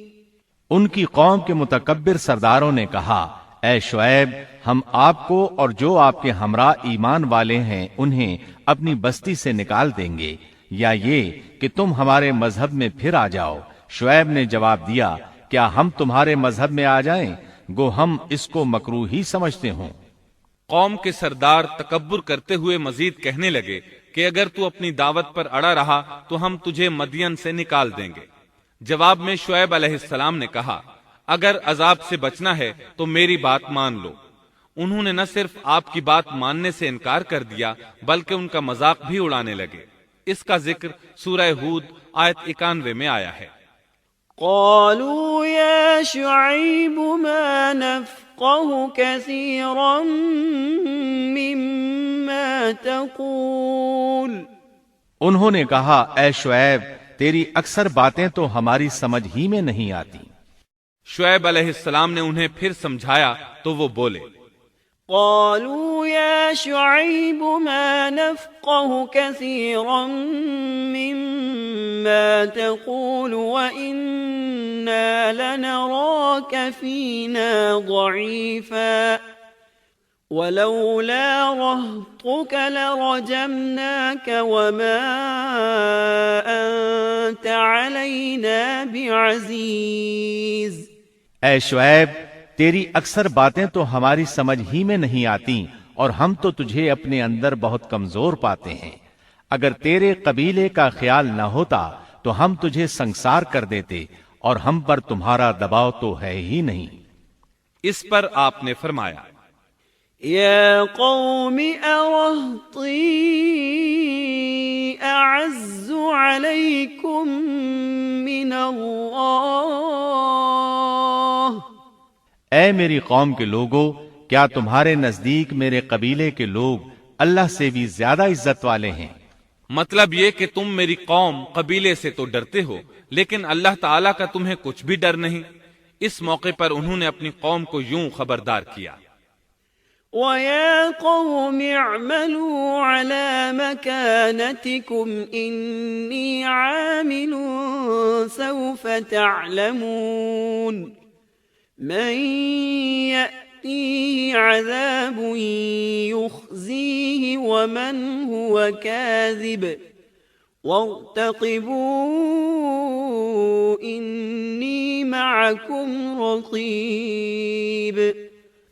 ان کی قوم کے متکبر سرداروں نے کہا، اے شعیب، ہم آپ کو اور جو آپ کے ہمراہ ایمان والے ہیں انہیں اپنی بستی سے نکال دیں گے، یا یہ کہ تم ہمارے مذہب میں پھر آ جاؤ۔ شعیب نے جواب دیا، کیا ہم تمہارے مذہب میں آ جائیں؟ گو ہم اس کو مکروہ ہی سمجھتے ہوں۔ قوم کے سردار تکبر کرتے ہوئے مزید کہنے لگے کہ اگر تو اپنی دعوت پر اڑا رہا تو ہم تجھے مدین سے نکال دیں گے۔ جواب میں شعیب علیہ السلام نے کہا، اگر عذاب سے بچنا ہے تو میری بات مان لو۔ انہوں نے نہ صرف آپ کی بات ماننے سے انکار کر دیا بلکہ ان کا مذاق بھی اڑانے لگے۔ اس کا ذکر سورہ ہود آیت 91 میں آیا ہے۔ قالوا يا شعيب ما نفقه كثيرا مما تقول۔ انہوں نے کہا، اے شعیب، تیری اکثر باتیں تو ہماری سمجھ ہی میں نہیں آتی۔ شعیب علیہ السلام نے انہیں پھر سمجھایا تو وہ بولے، قالوا يا شعيب ما نفقه كثيرا مما تقول وإنا لنراك فينا ضعيفا ولولا رهطك لرجمناك وما أنت علينا بعزيز۔ اے شعیب، تیری اکثر باتیں تو ہماری سمجھ ہی میں نہیں آتی اور ہم تو تجھے اپنے اندر بہت کمزور پاتے ہیں۔ اگر تیرے قبیلے کا خیال نہ ہوتا تو ہم تجھے سنسار کر دیتے، اور ہم پر تمہارا دباؤ تو ہے ہی نہیں۔ اس پر آپ نے فرمایا، یا قوم ارہطی اعز علیکم من اللہ۔ اے میری قوم کے لوگو، کیا تمہارے نزدیک میرے قبیلے کے لوگ اللہ سے بھی زیادہ عزت والے ہیں؟ مطلب یہ کہ تم میری قوم قبیلے سے تو ڈرتے ہو لیکن اللہ تعالیٰ کا تمہیں کچھ بھی ڈر نہیں۔ اس موقع پر انہوں نے اپنی قوم کو یوں خبردار کیا، وَيَا قَوْمِ اعْمَلُوا عَلَى مَكَانَتِكُمْ إِنِّي عَامِلٌ سَوْفَ تَعْلَمُونَ مَن يَأْتِيهِ عَذَابٌ يُخْزِيهِ وَمَنْ هُوَ كَاذِبٌ وَارْتَقِبُوا إِنِّي مَعَكُمْ رَقِيبٌ۔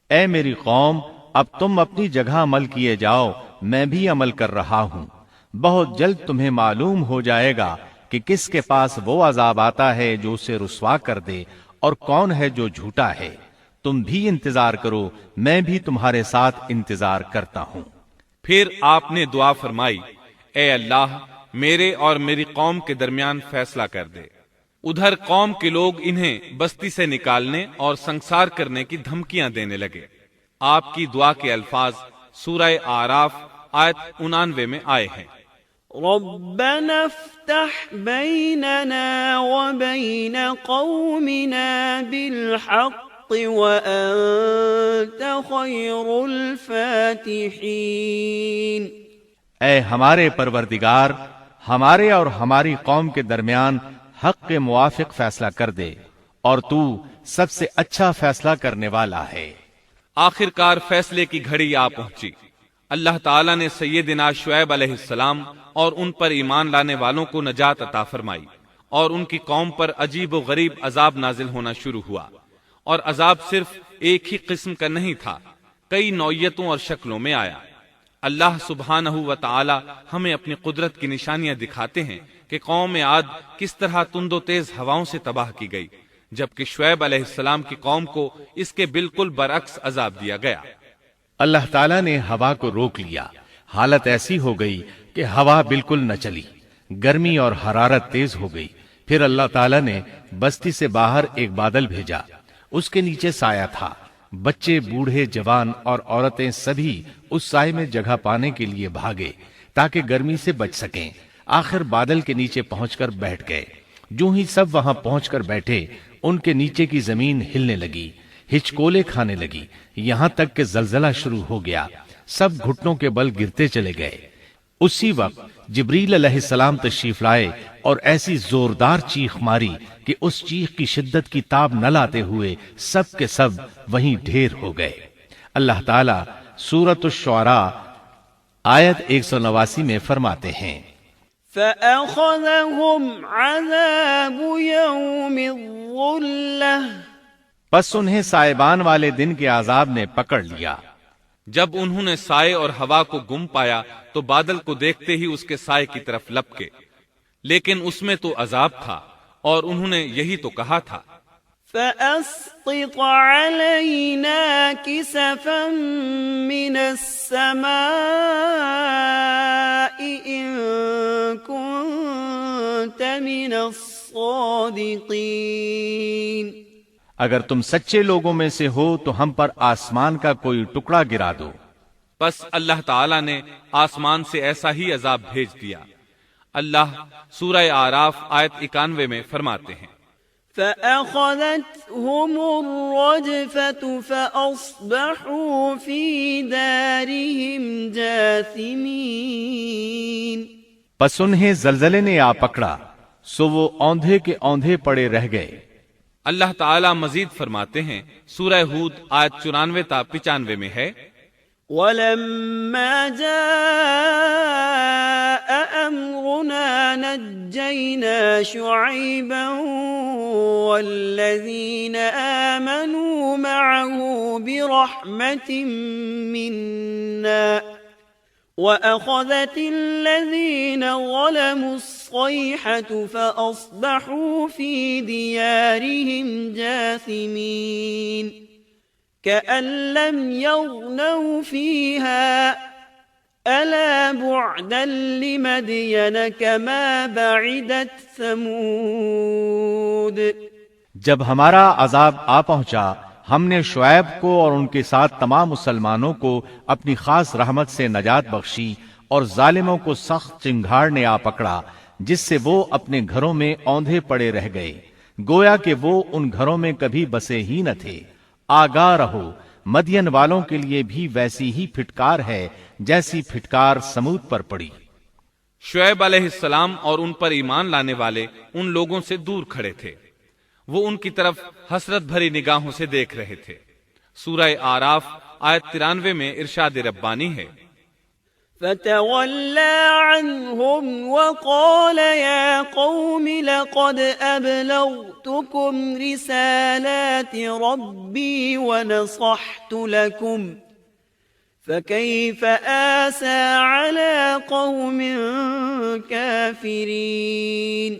اے میری قوم، اب تم اپنی جگہ عمل کیے جاؤ، میں بھی عمل کر رہا ہوں۔ بہت جلد تمہیں معلوم ہو جائے گا کہ کس کے پاس وہ عذاب آتا ہے جو اسے رسوا کر دے اور کون ہے جو جھوٹا ہے۔ تم بھی انتظار کرو، میں بھی تمہارے ساتھ انتظار کرتا ہوں۔ پھر آپ نے دعا فرمائی، اے اللہ، میرے اور میری قوم کے درمیان فیصلہ کر دے۔ ادھر قوم کے لوگ انہیں بستی سے نکالنے اور سنسار کرنے کی دھمکیاں دینے لگے۔ آپ کی دعا کے الفاظ سورہ اعراف آیت 99 میں آئے ہیں، ربنا افتح بیننا وبین قومنا بالحق وانت خیر الفاتحین۔ اے ہمارے پروردگار، ہمارے اور ہماری قوم کے درمیان حق کے موافق فیصلہ کر دے، اور تو سب سے اچھا فیصلہ کرنے والا ہے۔ آخر کار فیصلے کی گھڑی آ پہنچی۔ اللہ تعالیٰ نے سیدنا شعیب علیہ السلام اور ان پر ایمان لانے والوں کو نجات عطا فرمائی، اور ان کی قوم پر عجیب و غریب عذاب نازل ہونا شروع ہوا، اور عذاب صرف ایک ہی قسم کا نہیں تھا، کئی نوعیتوں اور شکلوں میں آیا۔ اللہ سبحانہ و تعالی ہمیں اپنی قدرت کی نشانیاں دکھاتے ہیں کہ قوم عاد کس طرح تند و تیز ہواؤں سے تباہ کی گئی، جبکہ شعیب علیہ السلام کی قوم کو اس کے بالکل برعکس عذاب دیا گیا۔ اللہ تعالیٰ نے ہوا کو روک لیا، حالت ایسی ہو گئی کہ ہوا بالکل نہ چلی، گرمی اور حرارت تیز ہو گئی۔ پھر اللہ تعالیٰ نے بستی سے باہر ایک بادل بھیجا، اس کے نیچے سایہ تھا، بچے، بوڑھے، جوان اور عورتیں سبھی اس سائے میں جگہ پانے کے لیے بھاگے تاکہ گرمی سے بچ سکیں۔ آخر بادل کے نیچے پہنچ کر بیٹھ گئے۔ جو ہی سب وہاں پہنچ کر بیٹھے، ان کے نیچے کی زمین ہلنے لگی، ہچکولے کھانے لگی، یہاں تک کہ زلزلہ شروع ہو گیا، سب گھٹنوں کے بل گرتے چلے گئے۔ اسی وقت جبریل علیہ السلام تشریف لائے اور ایسی زوردار چیخ ماری کہ اس چیخ کی شدت کی تاب نہ لاتے ہوئے سب کے سب وہیں ڈھیر ہو گئے۔ اللہ تعالیٰ سورۃ الشعراء آیت 189 میں فرماتے ہیں، فَأَخَذَهُمْ عَذَابُ يَوْمِ الظُّلَّةِ، پس انہیں سائبان والے دن کے عذاب نے پکڑ لیا۔ جب انہوں نے سائے اور ہوا کو گم پایا تو بادل کو دیکھتے ہی اس کے سائے کی طرف لپکے، لیکن اس میں تو عذاب تھا، اور انہوں نے یہی تو کہا تھا، فَأَسْقِطْ عَلَيْنَا كِسَفًا مِّنَ السَّمَاءِ إِن كُنتَ مِنَ الصَّادِقِينَ، اگر تم سچے لوگوں میں سے ہو تو ہم پر آسمان کا کوئی ٹکڑا گرا دو۔ بس اللہ تعالیٰ نے آسمان سے ایسا ہی عذاب بھیج دیا۔ اللہ سورہ آراف آیت 91 میں فرماتے ہیں، فَأَخَذَتْهُمُ الرَّجْفَةُ فَأَصْبَحُوا فِي دَارِهِمْ جَاثِمِينَ، پس انہیں زلزلے نے آ پکڑا، سو وہ اوندھے کے اوندھے پڑے رہ گئے۔ اللہ تعالیٰ مزید فرماتے ہیں، سورہ ہود آیت 94 تا 95 میں ہے، وَلَمَّا جَاءَ أَمْرُنَا نَجَّيْنَا شُعَيْبًا وَالَّذِينَ آمَنُوا مَعَهُ بِرَحْمَةٍ مِّنَّا وَأَخَذَتِ الَّذِينَ ظَلَمُوا الصَّيْحَةُ فَأَصْبَحُوا فِي دِيَارِهِمْ جَاثِمِينَ كَأَن لَّمْ يَغْنَوْا فِيهَا أَلَا بُعْدًا لِّمَدْيَنَ كَمَا بَعِدَتْ ثَمُودُ۔ جب ہمارا عذاب آ پہنچا، ہم نے شعیب کو اور ان کے ساتھ تمام مسلمانوں کو اپنی خاص رحمت سے نجات بخشی، اور ظالموں کو سخت چنگھاڑ نے آ پکڑا جس سے وہ اپنے گھروں میں اوندھے پڑے رہ گئے، گویا کہ وہ ان گھروں میں کبھی بسے ہی نہ تھے۔ آگاہ رہو، مدین والوں کے لیے بھی ویسی ہی پھٹکار ہے جیسی پھٹکار سمود پر پڑی۔ شعیب علیہ السلام اور ان پر ایمان لانے والے ان لوگوں سے دور کھڑے تھے، وہ ان کی طرف حسرت بھری نگاہوں سے دیکھ رہے تھے۔ سورہ آراف آیت 93 میں ارشاد ربانی ہے، فَتَوَلَّى عَنْهُمْ وَقَالَ يَا قَوْمِ لَقَدْ أَبْلَغْتُكُمْ رِسَالَاتِ رَبِّي وَنَصَحْتُ لَكُمْ فَكَيْفَ آسَى عَلَى قَوْمٍ كَافِرِينَ۔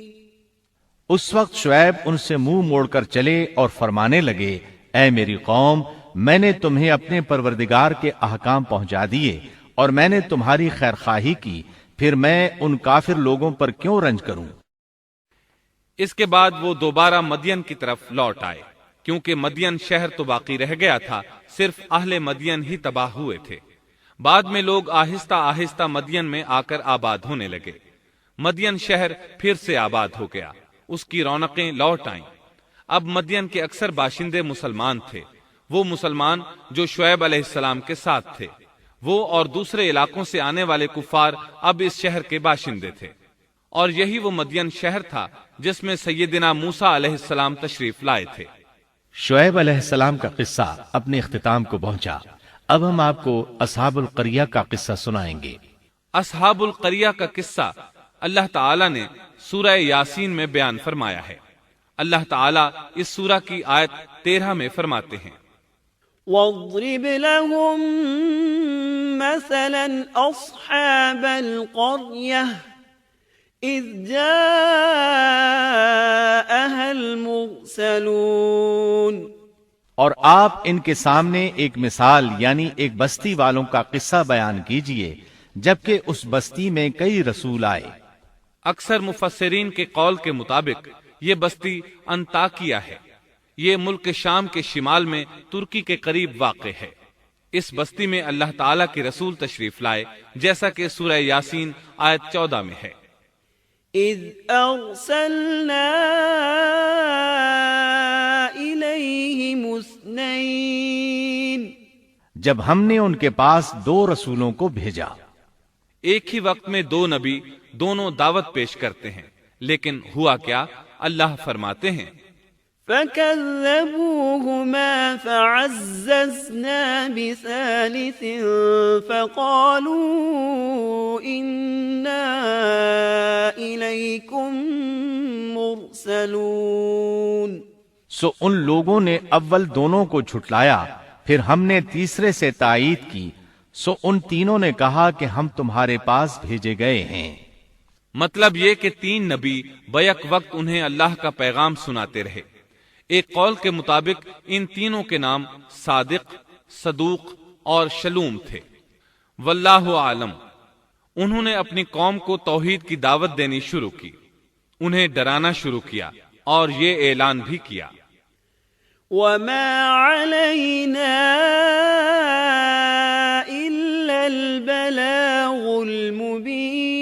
اس وقت شعیب ان سے منہ موڑ کر چلے اور فرمانے لگے، اے میری قوم، میں نے تمہیں اپنے پروردگار کے احکام پہنچا دیے اور میں نے تمہاری خیر خواہی کی، پھر میں ان کافر لوگوں پر کیوں رنج کروں؟ اس کے بعد وہ دوبارہ مدین کی طرف لوٹ آئے، کیونکہ مدین شہر تو باقی رہ گیا تھا، صرف اہل مدین ہی تباہ ہوئے تھے۔ بعد میں لوگ آہستہ آہستہ مدین میں آ کر آباد ہونے لگے۔ مدین شہر پھر سے آباد ہو گیا، اس کی رونقیں لوٹ آئیں۔ اب مدین کے اکثر باشندے مسلمان تھے، وہ مسلمان جو شعیب علیہ السلام کے ساتھ تھے۔ وہ اور دوسرے علاقوں سے آنے والے کفار اب اس شہر کے باشندے تھے، اور یہی وہ مدین شہر تھا جس میں سیدنا موسیٰ علیہ السلام تشریف لائے تھے۔ شعیب علیہ السلام کا قصہ اپنے اختتام کو پہنچا۔ اب ہم آپ کو اصحاب القریہ کا قصہ سنائیں گے۔ اصحاب القریہ کا قصہ اللہ تعالی نے سورہ یاسین میں بیان فرمایا ہے۔ اللہ تعالی اس سورہ کی آیت 13 میں فرماتے ہیں، واضرب لهم مثلا أصحاب القرية إذ جاءها المرسلون۔ اور آپ ان کے سامنے ایک مثال یعنی ایک بستی والوں کا قصہ بیان کیجئے جبکہ اس بستی میں کئی رسول آئے۔ اکثر مفسرین کے قول کے مطابق یہ بستی انطاکیہ ہے۔ یہ ملک شام کے شمال میں ترکی کے قریب واقع ہے۔ اس بستی میں اللہ تعالیٰ کے رسول تشریف لائے، جیسا کہ سورہ یاسین آیت 14 میں ہے۔ اذ ارسلنا الیہم اثنین، جب ہم نے ان کے پاس 2 رسولوں کو بھیجا۔ ایک ہی وقت میں 2 نبی دونوں دعوت پیش کرتے ہیں، لیکن ہوا کیا؟ اللہ فرماتے ہیں، فَكَذَّبُوهُمَا فَعَزَّزْنَا بِثَالِثٍ فَقَالُوا إِنَّا إِلَيْكُمْ مُرْسَلُونَ۔ سو ان لوگوں نے اول دونوں کو جھٹلایا، پھر ہم نے تیسرے سے تائید کی، سو ان تینوں نے کہا کہ ہم تمہارے پاس بھیجے گئے ہیں۔ مطلب یہ کہ 3 نبی بیک وقت انہیں اللہ کا پیغام سناتے رہے۔ ایک قول کے مطابق ان تینوں کے نام صادق، صدوق اور شلوم تھے۔ واللہ عالم۔ انہوں نے اپنی قوم کو توحید کی دعوت دینی شروع کی، انہیں ڈرانا شروع کیا اور یہ اعلان بھی کیا، وَمَا عَلَيْنَا إِلَّا الْبَلَاغُ الْمُبِينُ۔